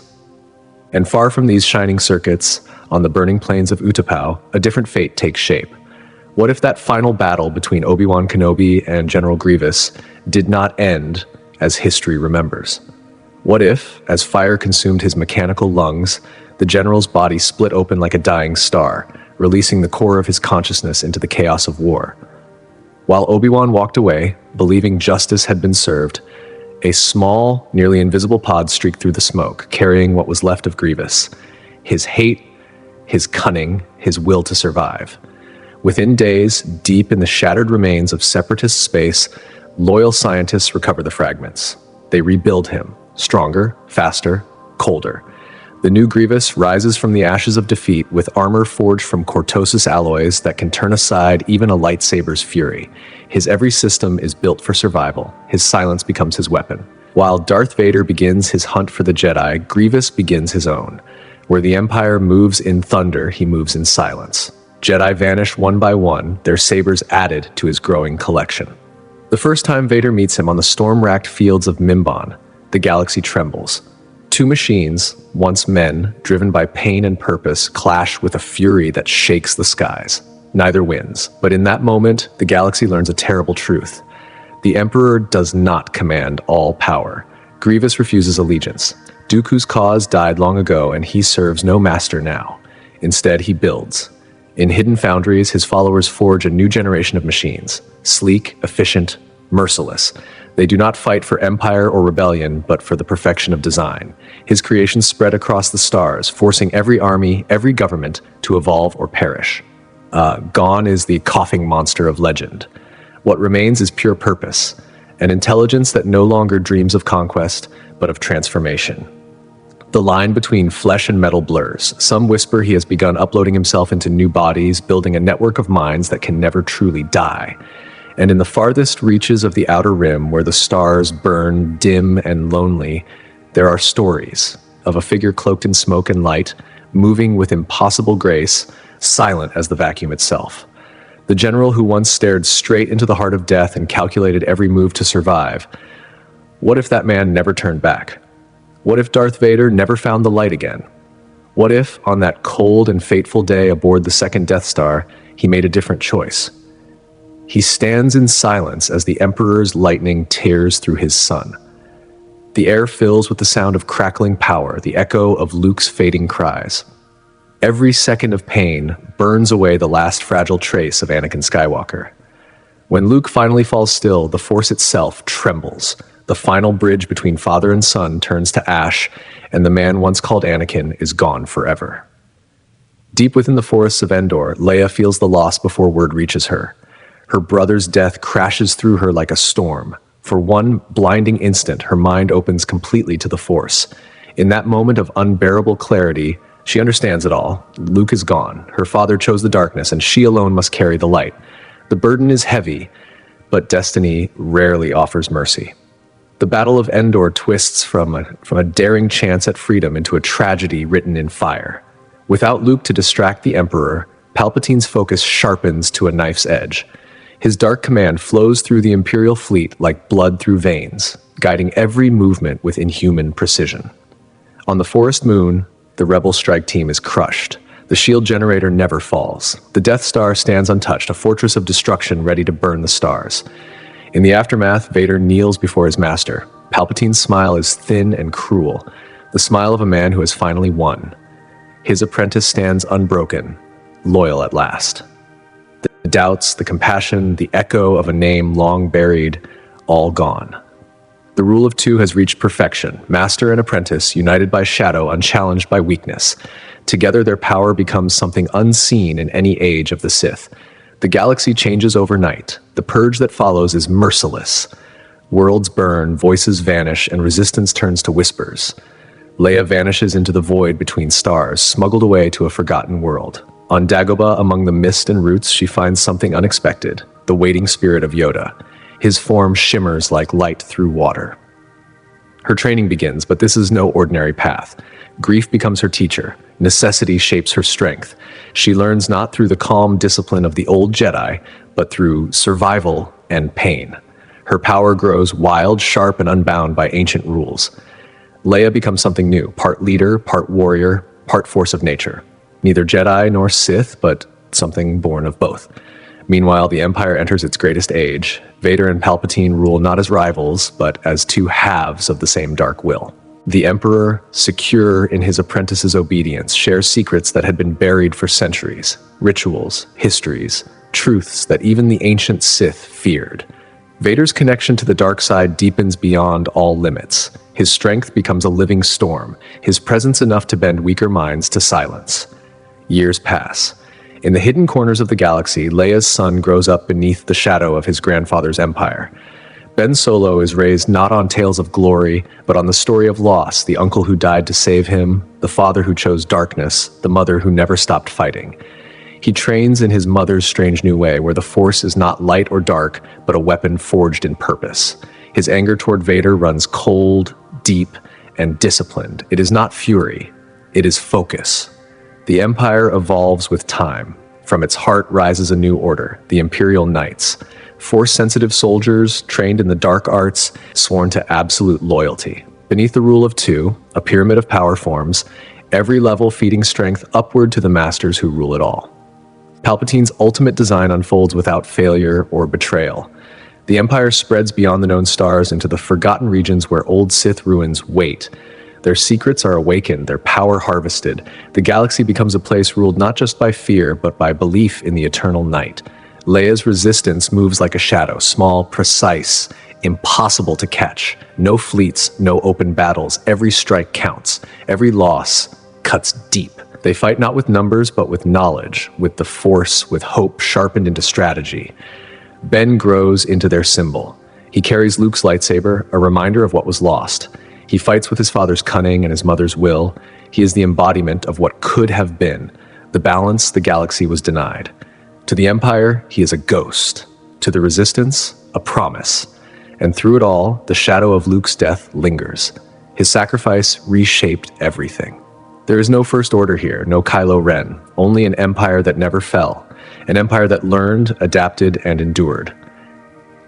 And far from these shining circuits, on the burning plains of Utapau, a different fate takes shape. What if that final battle between Obi-Wan Kenobi and General Grievous did not end as history remembers? What if, as fire consumed his mechanical lungs, the general's body split open like a dying star, releasing the core of his consciousness into the chaos of war? While Obi-Wan walked away, believing justice had been served, a small, nearly invisible pod streaked through the smoke, carrying what was left of Grievous. His hate, his cunning, his will to survive. Within days, deep in the shattered remains of Separatist space, loyal scientists recover the fragments. They rebuild him, stronger, faster, colder. The new Grievous rises from the ashes of defeat with armor forged from Cortosis alloys that can turn aside even a lightsaber's fury. His every system is built for survival. His silence becomes his weapon. While Darth Vader begins his hunt for the Jedi, Grievous begins his own. Where the Empire moves in thunder, he moves in silence. Jedi vanish one by one, their sabers added to his growing collection. The first time Vader meets him on the storm-racked fields of Mimban, the galaxy trembles. Two machines, once men, driven by pain and purpose, clash with a fury that shakes the skies. Neither wins, but in that moment, the galaxy learns a terrible truth. The Emperor does not command all power. Grievous refuses allegiance. Dooku's cause died long ago, and he serves no master now. Instead, he builds. In hidden foundries, his followers forge a new generation of machines. Sleek, efficient, merciless. They do not fight for empire or rebellion, but for the perfection of design. His creations spread across the stars, forcing every army, every government to evolve or perish. Gone is the coughing monster of legend. What remains is pure purpose, an intelligence that no longer dreams of conquest, but of transformation. The line between flesh and metal blurs. Some whisper he has begun uploading himself into new bodies, building a network of minds that can never truly die. And in the farthest reaches of the outer rim, where the stars burn dim and lonely, there are stories of a figure cloaked in smoke and light, moving with impossible grace, silent as the vacuum itself. The general who once stared straight into the heart of death and calculated every move to survive. What if that man never turned back? What if Darth Vader never found the light again? What if, on that cold and fateful day aboard the second Death Star, he made a different choice? He stands in silence as the Emperor's lightning tears through his sun. The air fills with the sound of crackling power, the echo of Luke's fading cries. Every second of pain burns away the last fragile trace of Anakin Skywalker. When Luke finally falls still, the Force itself trembles. The final bridge between father and son turns to ash, and the man once called Anakin is gone forever. Deep within the forests of Endor, Leia feels the loss before word reaches her. Her brother's death crashes through her like a storm. For one blinding instant, her mind opens completely to the Force. In that moment of unbearable clarity, she understands it all. Luke is gone. Her father chose the darkness, and she alone must carry the light. The burden is heavy, but destiny rarely offers mercy. The Battle of Endor twists from a daring chance at freedom into a tragedy written in fire. Without Luke to distract the Emperor, Palpatine's focus sharpens to a knife's edge. His dark command flows through the Imperial fleet like blood through veins, guiding every movement with inhuman precision. On the forest moon, the Rebel strike team is crushed. The shield generator never falls. The Death Star stands untouched, a fortress of destruction ready to burn the stars. In the aftermath, Vader kneels before his master. Palpatine's smile is thin and cruel, the smile of a man who has finally won. His apprentice stands unbroken, loyal at last. The doubts, the compassion, the echo of a name long buried, all gone. The rule of two has reached perfection, master and apprentice united by shadow, unchallenged by weakness. Together their power becomes something unseen in any age of the Sith. The galaxy changes overnight. The purge that follows is merciless. Worlds burn, voices vanish, and resistance turns to whispers. Leia vanishes into the void between stars, smuggled away to a forgotten world. On Dagobah, among the mist and roots, she finds something unexpected, the waiting spirit of Yoda. His form shimmers like light through water. Her training begins, but this is no ordinary path. Grief becomes her teacher. Necessity shapes her strength. She learns not through the calm discipline of the old Jedi, but through survival and pain. Her power grows wild, sharp, and unbound by ancient rules. Leia becomes something new, part leader, part warrior, part force of nature. Neither Jedi nor Sith, but something born of both. Meanwhile, the Empire enters its greatest age. Vader and Palpatine rule not as rivals, but as two halves of the same dark will. The Emperor, secure in his apprentice's obedience, shares secrets that had been buried for centuries, rituals, histories, truths that even the ancient Sith feared. Vader's connection to the dark side deepens beyond all limits. His strength becomes a living storm, his presence enough to bend weaker minds to silence. Years pass. In the hidden corners of the galaxy, Leia's son grows up beneath the shadow of his grandfather's empire. Ben Solo is raised not on tales of glory, but on the story of loss, the uncle who died to save him, the father who chose darkness, the mother who never stopped fighting. He trains in his mother's strange new way, where the Force is not light or dark, but a weapon forged in purpose. His anger toward Vader runs cold, deep, and disciplined. It is not fury, it is focus. The Empire evolves with time. From its heart rises a new order, the Imperial Knights. Force-sensitive soldiers, trained in the dark arts, sworn to absolute loyalty. Beneath the rule of two, a pyramid of power forms, every level feeding strength upward to the masters who rule it all. Palpatine's ultimate design unfolds without failure or betrayal. The Empire spreads beyond the known stars into the forgotten regions where old Sith ruins wait. Their secrets are awakened, their power harvested. The galaxy becomes a place ruled not just by fear, but by belief in the eternal night. Leia's resistance moves like a shadow, small, precise, impossible to catch. No fleets, no open battles. Every strike counts. Every loss cuts deep. They fight not with numbers, but with knowledge, with the Force, with hope sharpened into strategy. Ben grows into their symbol. He carries Luke's lightsaber, a reminder of what was lost. He fights with his father's cunning and his mother's will. He is the embodiment of what could have been, the balance the galaxy was denied. To the Empire, he is a ghost. To the Resistance, a promise. And through it all, the shadow of Luke's death lingers. His sacrifice reshaped everything. There is no First Order here, no Kylo Ren, only an empire that never fell, an empire that learned, adapted, and endured.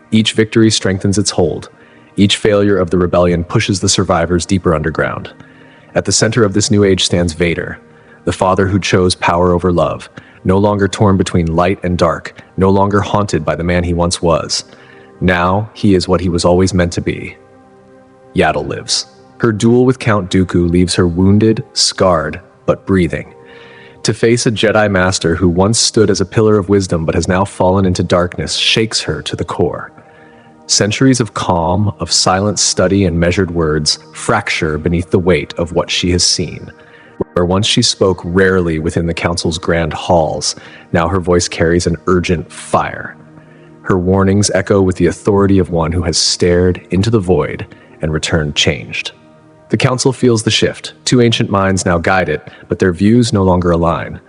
Each victory strengthens its hold. Each failure of the rebellion pushes the survivors deeper underground. At the center of this new age stands Vader, the father who chose power over love, no longer torn between light and dark, no longer haunted by the man he once was. Now, he is what he was always meant to be. Yaddle lives. Her duel with Count Dooku leaves her wounded, scarred, but breathing. To face a Jedi Master who once stood as a pillar of wisdom but has now fallen into darkness shakes her to the core. Centuries of calm, of silent study and measured words fracture beneath the weight of what she has seen. Where once she spoke rarely within the Council's grand halls, now her voice carries an urgent fire. Her warnings echo with the authority of one who has stared into the void and returned changed. The Council feels the shift. Two ancient minds now guide it, but their views no longer align.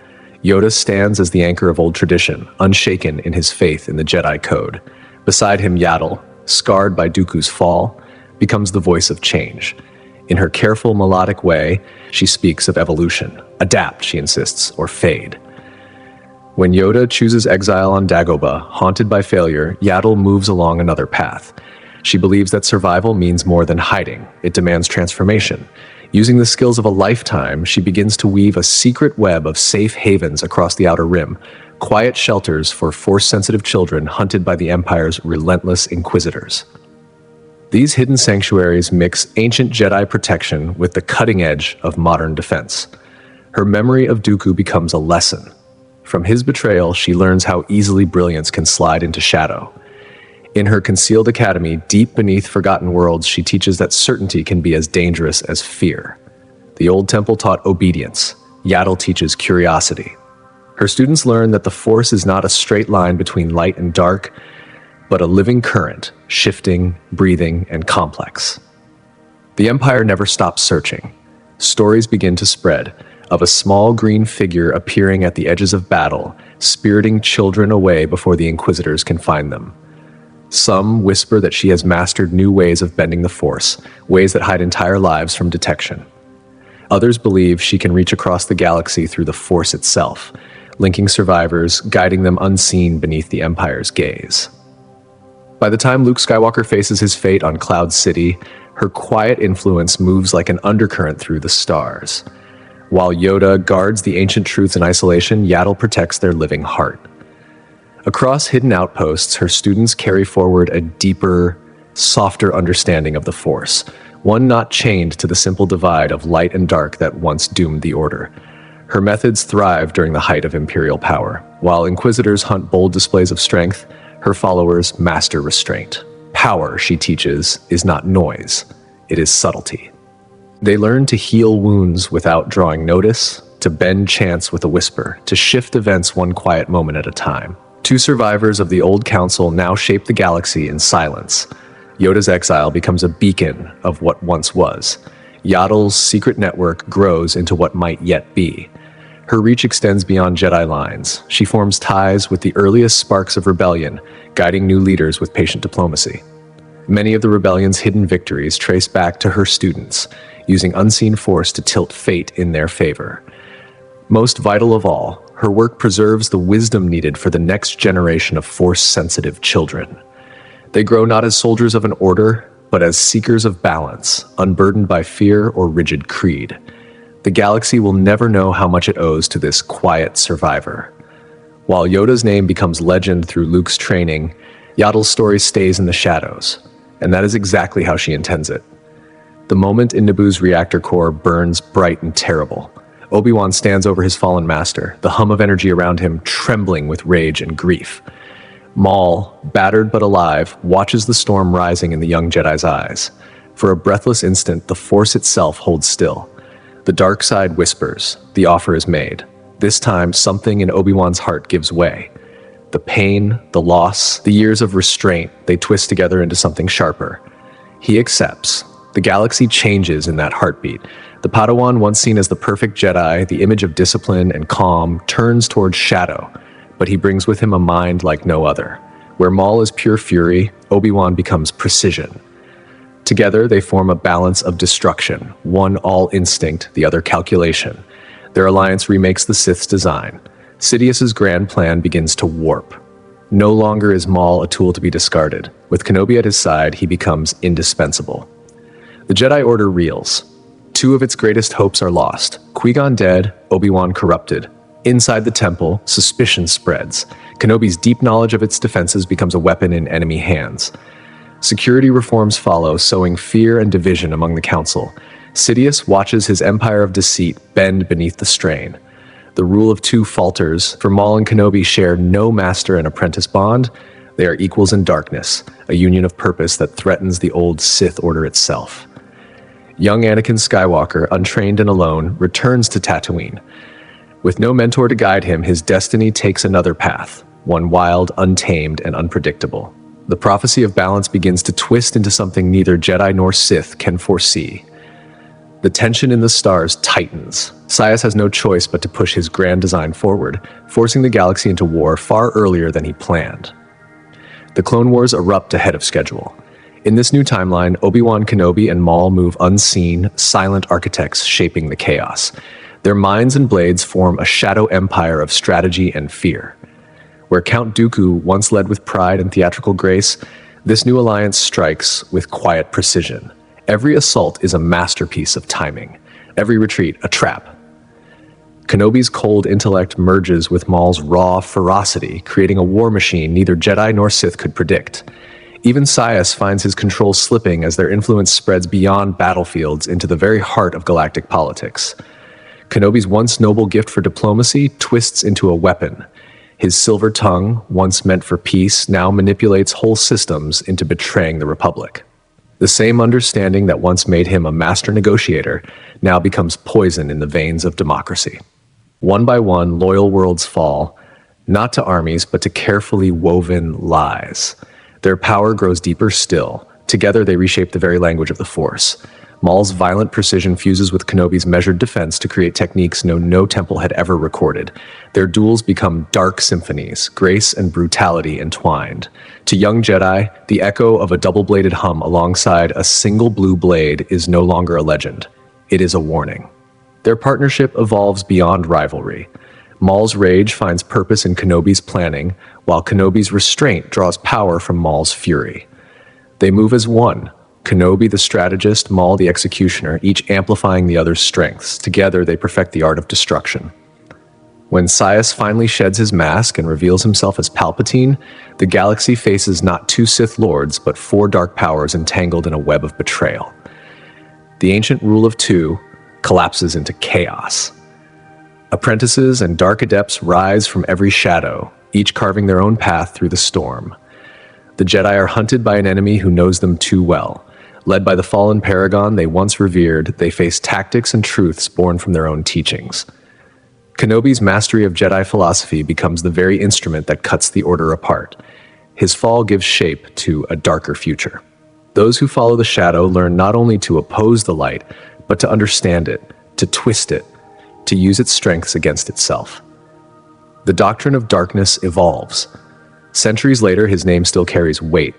Yoda stands as the anchor of old tradition, unshaken in his faith in the Jedi Code. Beside him, Yaddle, scarred by Dooku's fall, becomes the voice of change. In her careful, melodic way, she speaks of evolution. Adapt, she insists, or fade. When Yoda chooses exile on Dagobah, haunted by failure, Yaddle moves along another path. She believes that survival means more than hiding. It demands transformation. Using the skills of a lifetime, she begins to weave a secret web of safe havens across the Outer Rim, quiet shelters for Force-sensitive children hunted by the Empire's relentless inquisitors. These hidden sanctuaries mix ancient Jedi protection with the cutting edge of modern defense. Her memory of Dooku becomes a lesson. From his betrayal, she learns how easily brilliance can slide into shadow. In her concealed academy, deep beneath forgotten worlds, she teaches that certainty can be as dangerous as fear. The old temple taught obedience. Yaddle teaches curiosity. Her students learn that the Force is not a straight line between light and dark, but a living current, shifting, breathing, and complex. The Empire never stops searching. Stories begin to spread of a small green figure appearing at the edges of battle, spiriting children away before the Inquisitors can find them. Some whisper that she has mastered new ways of bending the Force, ways that hide entire lives from detection. Others believe she can reach across the galaxy through the Force itself, linking survivors, guiding them unseen beneath the Empire's gaze. By the time Luke Skywalker faces his fate on Cloud City, her quiet influence moves like an undercurrent through the stars. While Yoda guards the ancient truths in isolation, Yaddle protects their living heart. Across hidden outposts, her students carry forward a deeper, softer understanding of the Force, one not chained to the simple divide of light and dark that once doomed the Order. Her methods thrive during the height of Imperial power. While Inquisitors hunt bold displays of strength, her followers master restraint. Power, she teaches, is not noise, it is subtlety. They learn to heal wounds without drawing notice, to bend chance with a whisper, to shift events one quiet moment at a time. Two survivors of the old council now shape the galaxy in silence. Yoda's exile becomes a beacon of what once was. Yaddle's secret network grows into what might yet be. Her reach extends beyond Jedi lines. She forms ties with the earliest sparks of rebellion, guiding new leaders with patient diplomacy. Many of the rebellion's hidden victories trace back to her students, using unseen force to tilt fate in their favor. Most vital of all, her work preserves the wisdom needed for the next generation of Force-sensitive children. They grow not as soldiers of an order, but as seekers of balance, unburdened by fear or rigid creed. The galaxy will never know how much it owes to this quiet survivor. While Yoda's name becomes legend through Luke's training, Yaddle's story stays in the shadows, and that is exactly how she intends it. The moment in Naboo's reactor core burns bright and terrible. Obi-Wan stands over his fallen master, the hum of energy around him trembling with rage and grief. Maul, battered but alive, watches the storm rising in the young Jedi's eyes. For a breathless instant, the Force itself holds still. The dark side whispers, the offer is made. This time, something in Obi-Wan's heart gives way. The pain, the loss, the years of restraint, they twist together into something sharper. He accepts. The galaxy changes in that heartbeat. The Padawan, once seen as the perfect Jedi, the image of discipline and calm, turns towards shadow, but he brings with him a mind like no other. Where Maul is pure fury, Obi-Wan becomes precision. Together, they form a balance of destruction, one all instinct, the other calculation. Their alliance remakes the Sith's design. Sidious's grand plan begins to warp. No longer is Maul a tool to be discarded. With Kenobi at his side, he becomes indispensable. The Jedi Order reels. Two of its greatest hopes are lost. Qui-Gon dead, Obi-Wan corrupted. Inside the temple, suspicion spreads. Kenobi's deep knowledge of its defenses becomes a weapon in enemy hands. Security reforms follow, sowing fear and division among the Council. Sidious watches his empire of deceit bend beneath the strain. The rule of two falters, for Maul and Kenobi share no master and apprentice bond. They are equals in darkness, a union of purpose that threatens the old Sith order itself. Young Anakin Skywalker, untrained and alone, returns to Tatooine. With no mentor to guide him, his destiny takes another path, one wild, untamed, and unpredictable. The prophecy of balance begins to twist into something neither Jedi nor Sith can foresee. The tension in the stars tightens. Sias has no choice but to push his grand design forward, forcing the galaxy into war far earlier than he planned. The Clone Wars erupt ahead of schedule. In this new timeline, Obi-Wan Kenobi and Maul move unseen, silent architects shaping the chaos. Their minds and blades form a shadow empire of strategy and fear. Where Count Dooku once led with pride and theatrical grace, this new alliance strikes with quiet precision. Every assault is a masterpiece of timing. Every retreat, a trap. Kenobi's cold intellect merges with Maul's raw ferocity, creating a war machine neither Jedi nor Sith could predict. Even Sias finds his control slipping as their influence spreads beyond battlefields into the very heart of galactic politics. Kenobi's once noble gift for diplomacy twists into a weapon. His silver tongue, once meant for peace, now manipulates whole systems into betraying the Republic. The same understanding that once made him a master negotiator now becomes poison in the veins of democracy. One by one, loyal worlds fall, not to armies, but to carefully woven lies. Their power grows deeper still. Together, they reshape the very language of the Force. Maul's violent precision fuses with Kenobi's measured defense to create techniques no temple had ever recorded. Their duels become dark symphonies, grace and brutality entwined. To young Jedi, the echo of a double-bladed hum alongside a single blue blade is no longer a legend. It is a warning. Their partnership evolves beyond rivalry. Maul's rage finds purpose in Kenobi's planning, while Kenobi's restraint draws power from Maul's fury. They move as one. Kenobi the strategist, Maul the executioner, each amplifying the other's strengths. Together, they perfect the art of destruction. When Sius finally sheds his mask and reveals himself as Palpatine, the galaxy faces not 2 Sith Lords, but 4 dark powers entangled in a web of betrayal. The ancient rule of 2 collapses into chaos. Apprentices and dark adepts rise from every shadow, each carving their own path through the storm. The Jedi are hunted by an enemy who knows them too well. Led by the fallen Paragon they once revered, they face tactics and truths born from their own teachings. Kenobi's mastery of Jedi philosophy becomes the very instrument that cuts the Order apart. His fall gives shape to a darker future. Those who follow the shadow learn not only to oppose the light, but to understand it, to twist it, to use its strengths against itself. The doctrine of darkness evolves. Centuries later, his name still carries weight,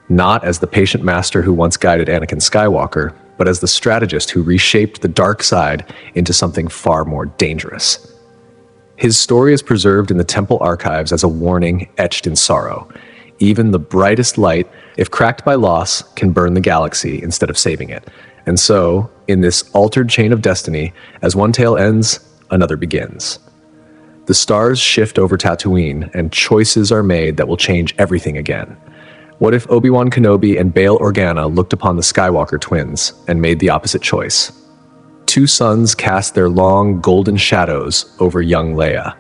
not as the patient master who once guided Anakin Skywalker, but as the strategist who reshaped the dark side into something far more dangerous. His story is preserved in the temple archives as a warning etched in sorrow. Even the brightest light, if cracked by loss, can burn the galaxy instead of saving it. And so, in this altered chain of destiny, as one tale ends, another begins. The stars shift over Tatooine, and choices are made that will change everything again. What if Obi-Wan Kenobi and Bail Organa looked upon the Skywalker twins and made the opposite choice? 2 suns cast their long, golden shadows over young Leia.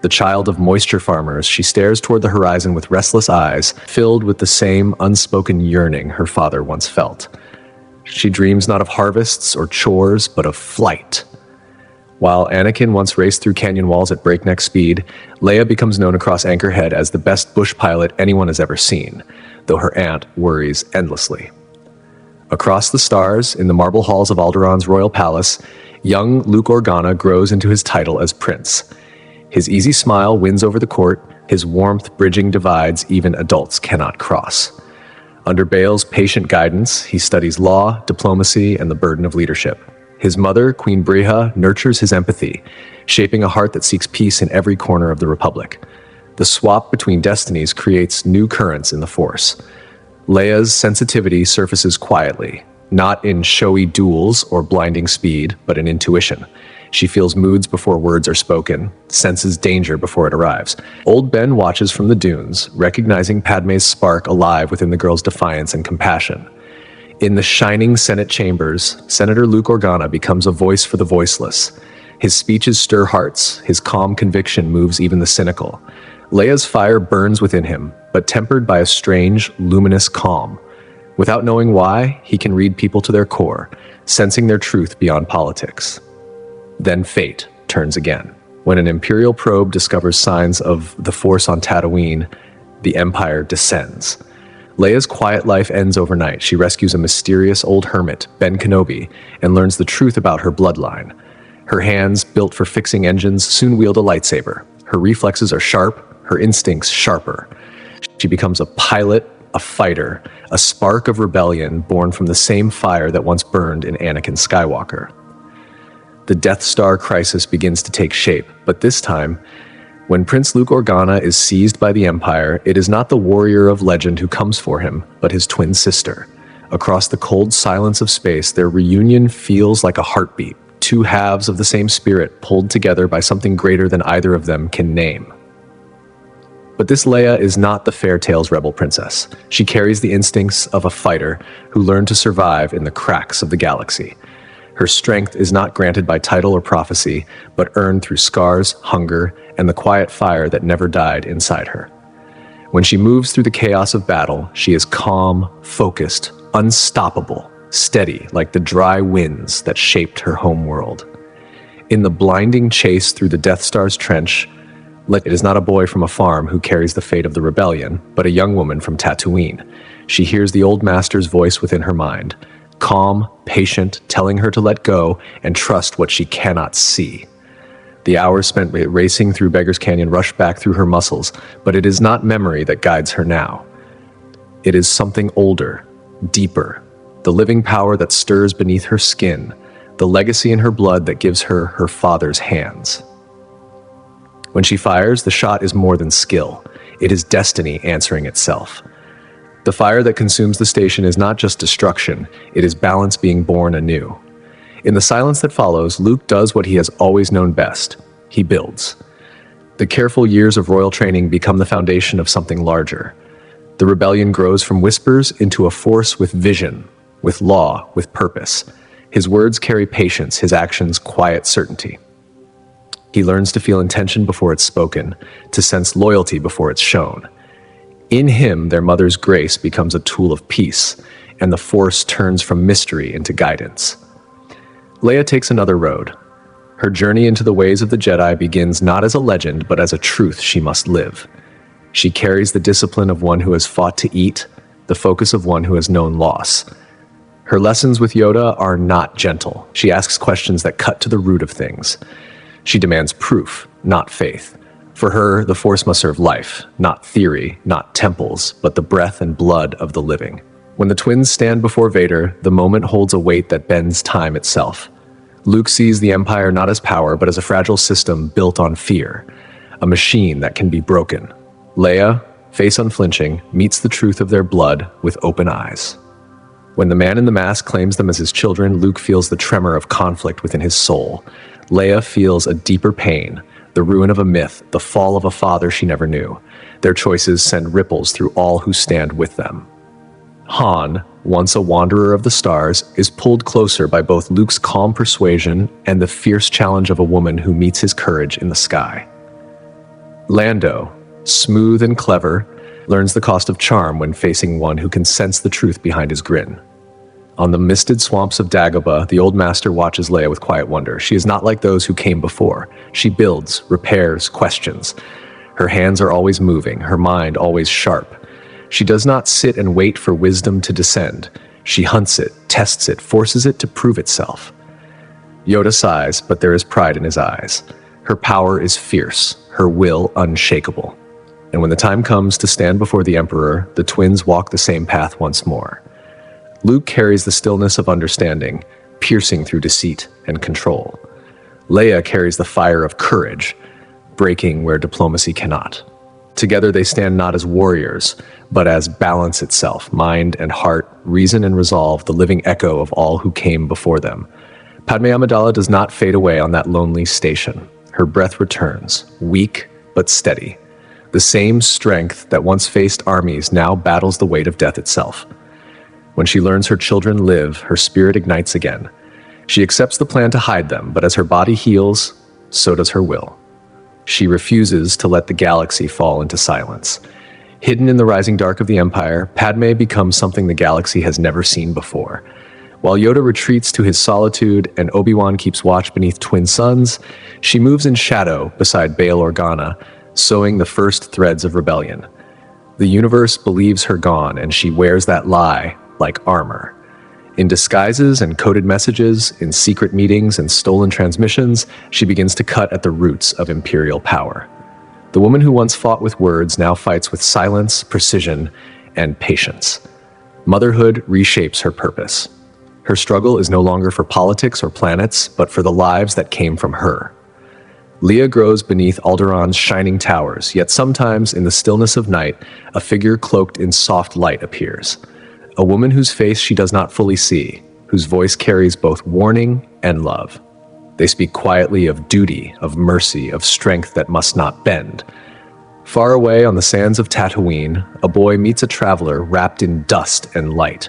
The child of moisture farmers, she stares toward the horizon with restless eyes, filled with the same unspoken yearning her father once felt. She dreams not of harvests or chores, but of flight. While Anakin once raced through canyon walls at breakneck speed, Leia becomes known across Anchorhead as the best bush pilot anyone has ever seen, though her aunt worries endlessly. Across the stars, in the marble halls of Alderaan's royal palace, young Luke Organa grows into his title as prince. His easy smile wins over the court, his warmth bridging divides even adults cannot cross. Under Bail's patient guidance, he studies law, diplomacy, and the burden of leadership. His mother, Queen Breha, nurtures his empathy, shaping a heart that seeks peace in every corner of the Republic. The swap between destinies creates new currents in the Force. Leia's sensitivity surfaces quietly, not in showy duels or blinding speed, but in intuition. She feels moods before words are spoken, senses danger before it arrives. Old Ben watches from the dunes, recognizing Padmé's spark alive within the girl's defiance and compassion. In the shining Senate chambers, Senator Luke Organa becomes a voice for the voiceless. His speeches stir hearts, his calm conviction moves even the cynical. Leia's fire burns within him, but tempered by a strange, luminous calm. Without knowing why, he can read people to their core, sensing their truth beyond politics. Then fate turns again. When an Imperial probe discovers signs of the Force on Tatooine, the Empire descends. Leia's quiet life ends overnight. She rescues a mysterious old hermit, Ben Kenobi, and learns the truth about her bloodline. Her hands, built for fixing engines, soon wield a lightsaber. Her reflexes are sharp, her instincts sharper. She becomes a pilot, a fighter, a spark of rebellion born from the same fire that once burned in Anakin Skywalker. The Death Star crisis begins to take shape, but this time, when Prince Luke Organa is seized by the Empire, it is not the warrior of legend who comes for him, but his twin sister. Across the cold silence of space, their reunion feels like a heartbeat, 2 halves of the same spirit pulled together by something greater than either of them can name. But this Leia is not the fairy tale's rebel princess. She carries the instincts of a fighter who learned to survive in the cracks of the galaxy. Her strength is not granted by title or prophecy, but earned through scars, hunger, and the quiet fire that never died inside her. When she moves through the chaos of battle, she is calm, focused, unstoppable, steady like the dry winds that shaped her home world. In the blinding chase through the Death Star's trench, it is not a boy from a farm who carries the fate of the rebellion, but a young woman from Tatooine. She hears the old master's voice within her mind, calm, patient, telling her to let go and trust what she cannot see. The hours spent racing through Beggar's Canyon rush back through her muscles, but it is not memory that guides her now. It is something older, deeper, the living power that stirs beneath her skin, the legacy in her blood that gives her her father's hands. When she fires, the shot is more than skill. It is destiny answering itself. The fire that consumes the station is not just destruction, it is balance being born anew. In the silence that follows, Luke does what he has always known best. He builds. The careful years of royal training become the foundation of something larger. The rebellion grows from whispers into a force with vision, with law, with purpose. His words carry patience, his actions quiet certainty. He learns to feel intention before it's spoken, to sense loyalty before it's shown. In him, their mother's grace becomes a tool of peace, and the Force turns from mystery into guidance. Leia takes another road. Her journey into the ways of the Jedi begins not as a legend, but as a truth she must live. She carries the discipline of one who has fought to eat, the focus of one who has known loss. Her lessons with Yoda are not gentle. She asks questions that cut to the root of things. She demands proof, not faith. For her, the Force must serve life, not theory, not temples, but the breath and blood of the living. When the twins stand before Vader, the moment holds a weight that bends time itself. Luke sees the Empire not as power, but as a fragile system built on fear, a machine that can be broken. Leia, face unflinching, meets the truth of their blood with open eyes. When the man in the mask claims them as his children, Luke feels the tremor of conflict within his soul. Leia feels a deeper pain, the ruin of a myth, the fall of a father she never knew. Their choices send ripples through all who stand with them. Han, once a wanderer of the stars, is pulled closer by both Luke's calm persuasion and the fierce challenge of a woman who meets his courage in the sky. Lando, smooth and clever, learns the cost of charm when facing one who can sense the truth behind his grin. On the misted swamps of Dagobah, the old master watches Leia with quiet wonder. She is not like those who came before. She builds, repairs, questions. Her hands are always moving, her mind always sharp. She does not sit and wait for wisdom to descend. She hunts it, tests it, forces it to prove itself. Yoda sighs, but there is pride in his eyes. Her power is fierce, her will unshakable. And when the time comes to stand before the Emperor, the twins walk the same path once more. Luke carries the stillness of understanding, piercing through deceit and control. Leia carries the fire of courage, breaking where diplomacy cannot. Together they stand not as warriors, but as balance itself, mind and heart, reason and resolve, the living echo of all who came before them. Padmé Amidala does not fade away on that lonely station. Her breath returns, weak but steady. The same strength that once faced armies now battles the weight of death itself. When she learns her children live, her spirit ignites again. She accepts the plan to hide them, but as her body heals, so does her will. She refuses to let the galaxy fall into silence. Hidden in the rising dark of the Empire, Padmé becomes something the galaxy has never seen before. While Yoda retreats to his solitude and Obi-Wan keeps watch beneath twin suns, she moves in shadow beside Bail Organa, sowing the first threads of rebellion. The universe believes her gone, and she wears that lie like armor. In disguises and coded messages, in secret meetings and stolen transmissions, she begins to cut at the roots of imperial power. The woman who once fought with words now fights with silence, precision, and patience. Motherhood reshapes her purpose. Her struggle is no longer for politics or planets, but for the lives that came from her. Leia grows beneath Alderaan's shining towers, yet sometimes in the stillness of night, a figure cloaked in soft light appears. A woman whose face she does not fully see, whose voice carries both warning and love. They speak quietly of duty, of mercy, of strength that must not bend. Far away on the sands of Tatooine, a boy meets a traveler wrapped in dust and light.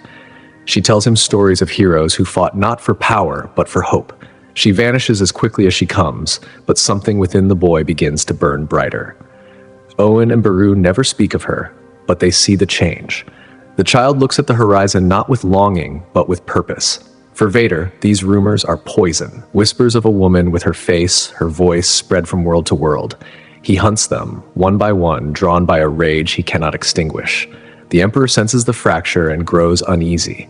She tells him stories of heroes who fought not for power, but for hope. She vanishes as quickly as she comes, but something within the boy begins to burn brighter. Owen and Beru never speak of her, but they see the change. The child looks at the horizon not with longing, but with purpose. For Vader, these rumors are poison, whispers of a woman with her voice spread from world to world. He hunts them, one by one, drawn by a rage he cannot extinguish. The Emperor senses the fracture and grows uneasy.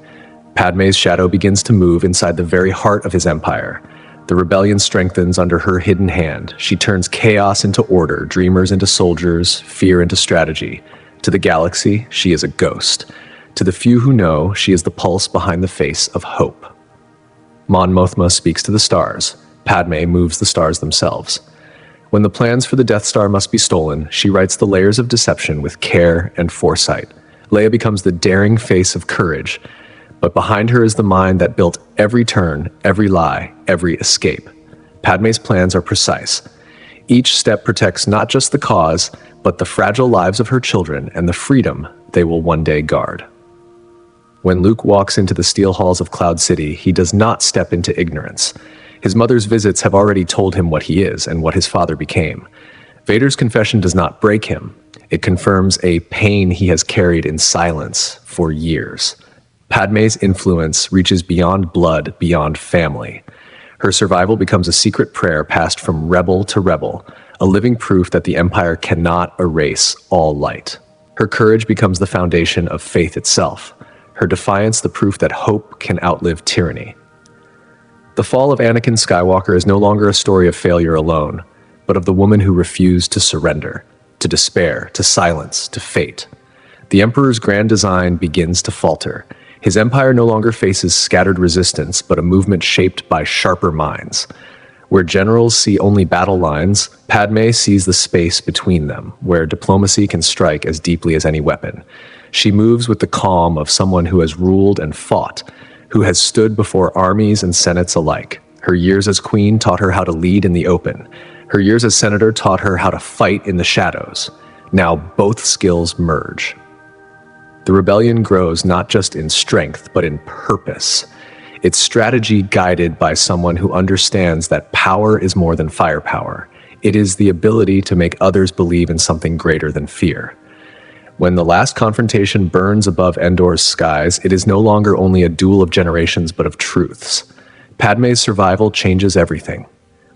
Padmé's shadow begins to move inside the very heart of his empire. The rebellion strengthens under her hidden hand. She turns chaos into order, dreamers into soldiers, fear into strategy. To the galaxy, she is a ghost. To the few who know, she is the pulse behind the face of hope. Mon Mothma speaks to the stars. Padmé moves the stars themselves. When the plans for the Death Star must be stolen, she writes the layers of deception with care and foresight. Leia becomes the daring face of courage, but behind her is the mind that built every turn, every lie, every escape. Padmé's plans are precise. Each step protects not just the cause, but the fragile lives of her children and the freedom they will one day guard. When Luke walks into the steel halls of Cloud City, he does not step into ignorance. His mother's visits have already told him what he is and what his father became. Vader's confession does not break him. It confirms a pain he has carried in silence for years. Padmé's influence reaches beyond blood, beyond family. Her survival becomes a secret prayer passed from rebel to rebel, a living proof that the Empire cannot erase all light. Her courage becomes the foundation of faith itself. Her defiance the proof that hope can outlive tyranny. The fall of Anakin Skywalker is no longer a story of failure alone, but of the woman who refused to surrender, to despair, to silence, to fate. The Emperor's grand design begins to falter. His empire no longer faces scattered resistance, but a movement shaped by sharper minds. Where generals see only battle lines, Padmé sees the space between them, where diplomacy can strike as deeply as any weapon. She moves with the calm of someone who has ruled and fought, who has stood before armies and senates alike. Her years as queen taught her how to lead in the open. Her years as senator taught her how to fight in the shadows. Now both skills merge. The rebellion grows not just in strength, but in purpose. Its strategy guided by someone who understands that power is more than firepower. It is the ability to make others believe in something greater than fear. When the last confrontation burns above Endor's skies, it is no longer only a duel of generations, but of truths. Padmé's survival changes everything.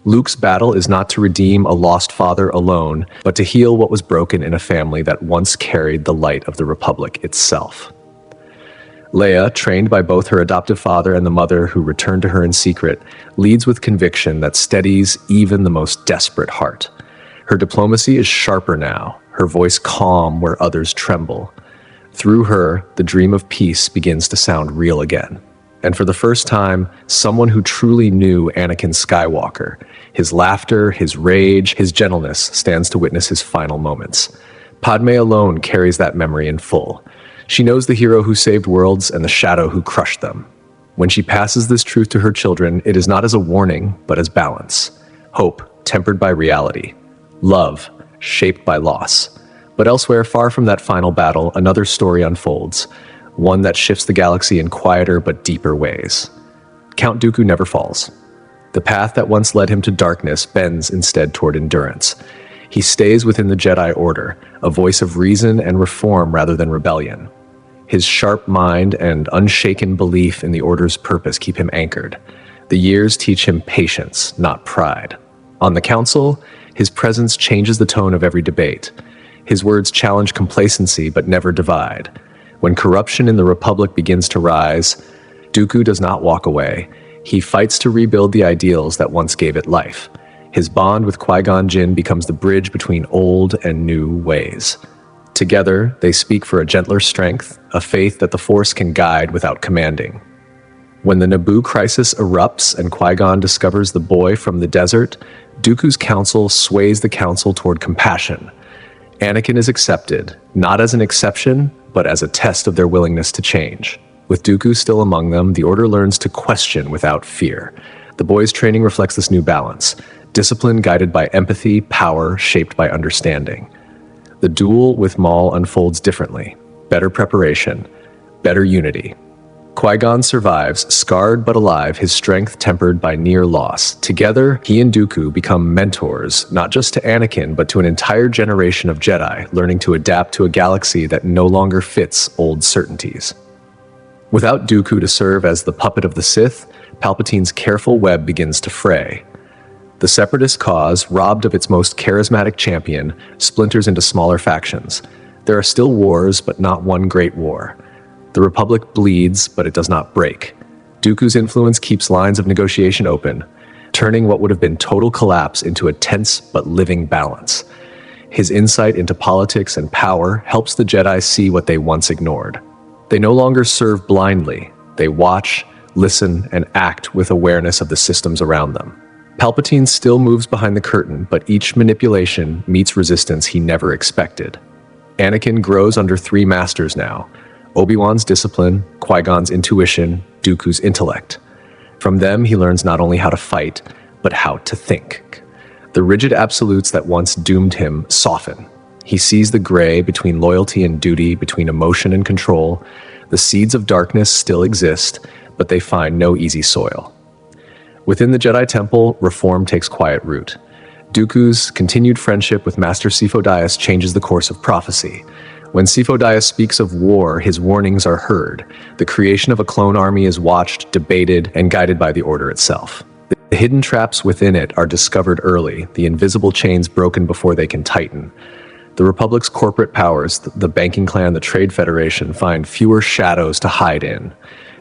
Luke's battle is not to redeem a lost father alone, but to heal what was broken in a family that once carried the light of the Republic itself. Leia, trained by both her adoptive father and the mother who returned to her in secret, leads with conviction that steadies even the most desperate heart. Her diplomacy is sharper now, her voice calm where others tremble. Through her, the dream of peace begins to sound real again. And for the first time, someone who truly knew Anakin Skywalker. His laughter, his rage, his gentleness stands to witness his final moments. Padmé alone carries that memory in full. She knows the hero who saved worlds and the shadow who crushed them. When she passes this truth to her children, it is not as a warning, but as balance. Hope, tempered by reality. Love, shaped by loss. But elsewhere, far from that final battle, another story unfolds. One that shifts the galaxy in quieter but deeper ways. Count Dooku never falls. The path that once led him to darkness bends instead toward endurance. He stays within the Jedi Order, a voice of reason and reform rather than rebellion. His sharp mind and unshaken belief in the Order's purpose keep him anchored. The years teach him patience, not pride. On the Council, his presence changes the tone of every debate. His words challenge complacency but never divide. When corruption in the Republic begins to rise, Dooku does not walk away. He fights to rebuild the ideals that once gave it life. His bond with Qui-Gon Jinn becomes the bridge between old and new ways. Together, they speak for a gentler strength, a faith that the Force can guide without commanding. When the Naboo crisis erupts and Qui-Gon discovers the boy from the desert, Dooku's counsel sways the Council toward compassion. Anakin is accepted, not as an exception, but as a test of their willingness to change. With Dooku still among them, the Order learns to question without fear. The boy's training reflects this new balance. Discipline guided by empathy, power shaped by understanding. The duel with Maul unfolds differently. Better preparation, better unity. Qui-Gon survives, scarred but alive, his strength tempered by near loss. Together, he and Dooku become mentors, not just to Anakin, but to an entire generation of Jedi, learning to adapt to a galaxy that no longer fits old certainties. Without Dooku to serve as the puppet of the Sith, Palpatine's careful web begins to fray. The Separatist cause, robbed of its most charismatic champion, splinters into smaller factions. There are still wars, but not one great war. The Republic bleeds, but it does not break. Dooku's influence keeps lines of negotiation open, turning what would have been total collapse into a tense but living balance. His insight into politics and power helps the Jedi see what they once ignored. They no longer serve blindly. They watch, listen, and act with awareness of the systems around them. Palpatine still moves behind the curtain, but each manipulation meets resistance he never expected. Anakin grows under three masters now: Obi-Wan's discipline, Qui-Gon's intuition, Dooku's intellect. From them, he learns not only how to fight, but how to think. The rigid absolutes that once doomed him soften. He sees the gray between loyalty and duty, between emotion and control. The seeds of darkness still exist, but they find no easy soil. Within the Jedi Temple, reform takes quiet root. Dooku's continued friendship with Master Sifo-Dyas changes the course of prophecy. When Sifo-Dyas speaks of war, his warnings are heard. The creation of a clone army is watched, debated, and guided by the Order itself. The hidden traps within it are discovered early, the invisible chains broken before they can tighten. The Republic's corporate powers, the banking clan, the Trade Federation, find fewer shadows to hide in.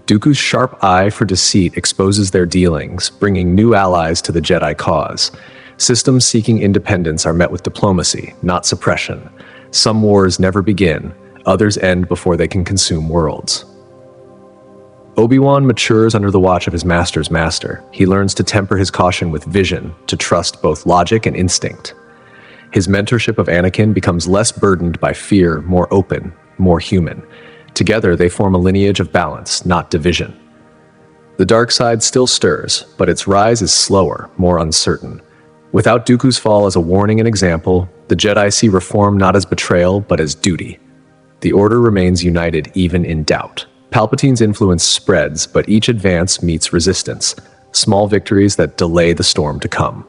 Dooku's sharp eye for deceit exposes their dealings, bringing new allies to the Jedi cause. Systems seeking independence are met with diplomacy, not suppression. Some wars never begin, others end before they can consume worlds. Obi-Wan matures under the watch of his master's master. He learns to temper his caution with vision, to trust both logic and instinct. His mentorship of Anakin becomes less burdened by fear, more open, more human. Together, they form a lineage of balance, not division. The dark side still stirs, but its rise is slower, more uncertain. Without Dooku's fall as a warning and example, the Jedi see reform not as betrayal, but as duty. The Order remains united even in doubt. Palpatine's influence spreads, but each advance meets resistance, small victories that delay the storm to come.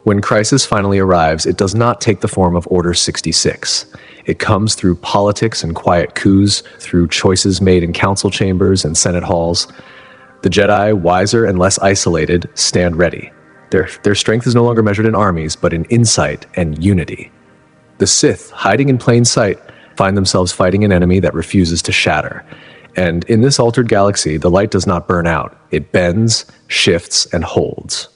When crisis finally arrives, it does not take the form of Order 66. It comes through politics and quiet coups, through choices made in council chambers and senate halls. The Jedi, wiser and less isolated, stand ready. Their strength is no longer measured in armies, but in insight and unity. The Sith, hiding in plain sight, find themselves fighting an enemy that refuses to shatter. And in this altered galaxy, the light does not burn out. It bends, shifts, and holds.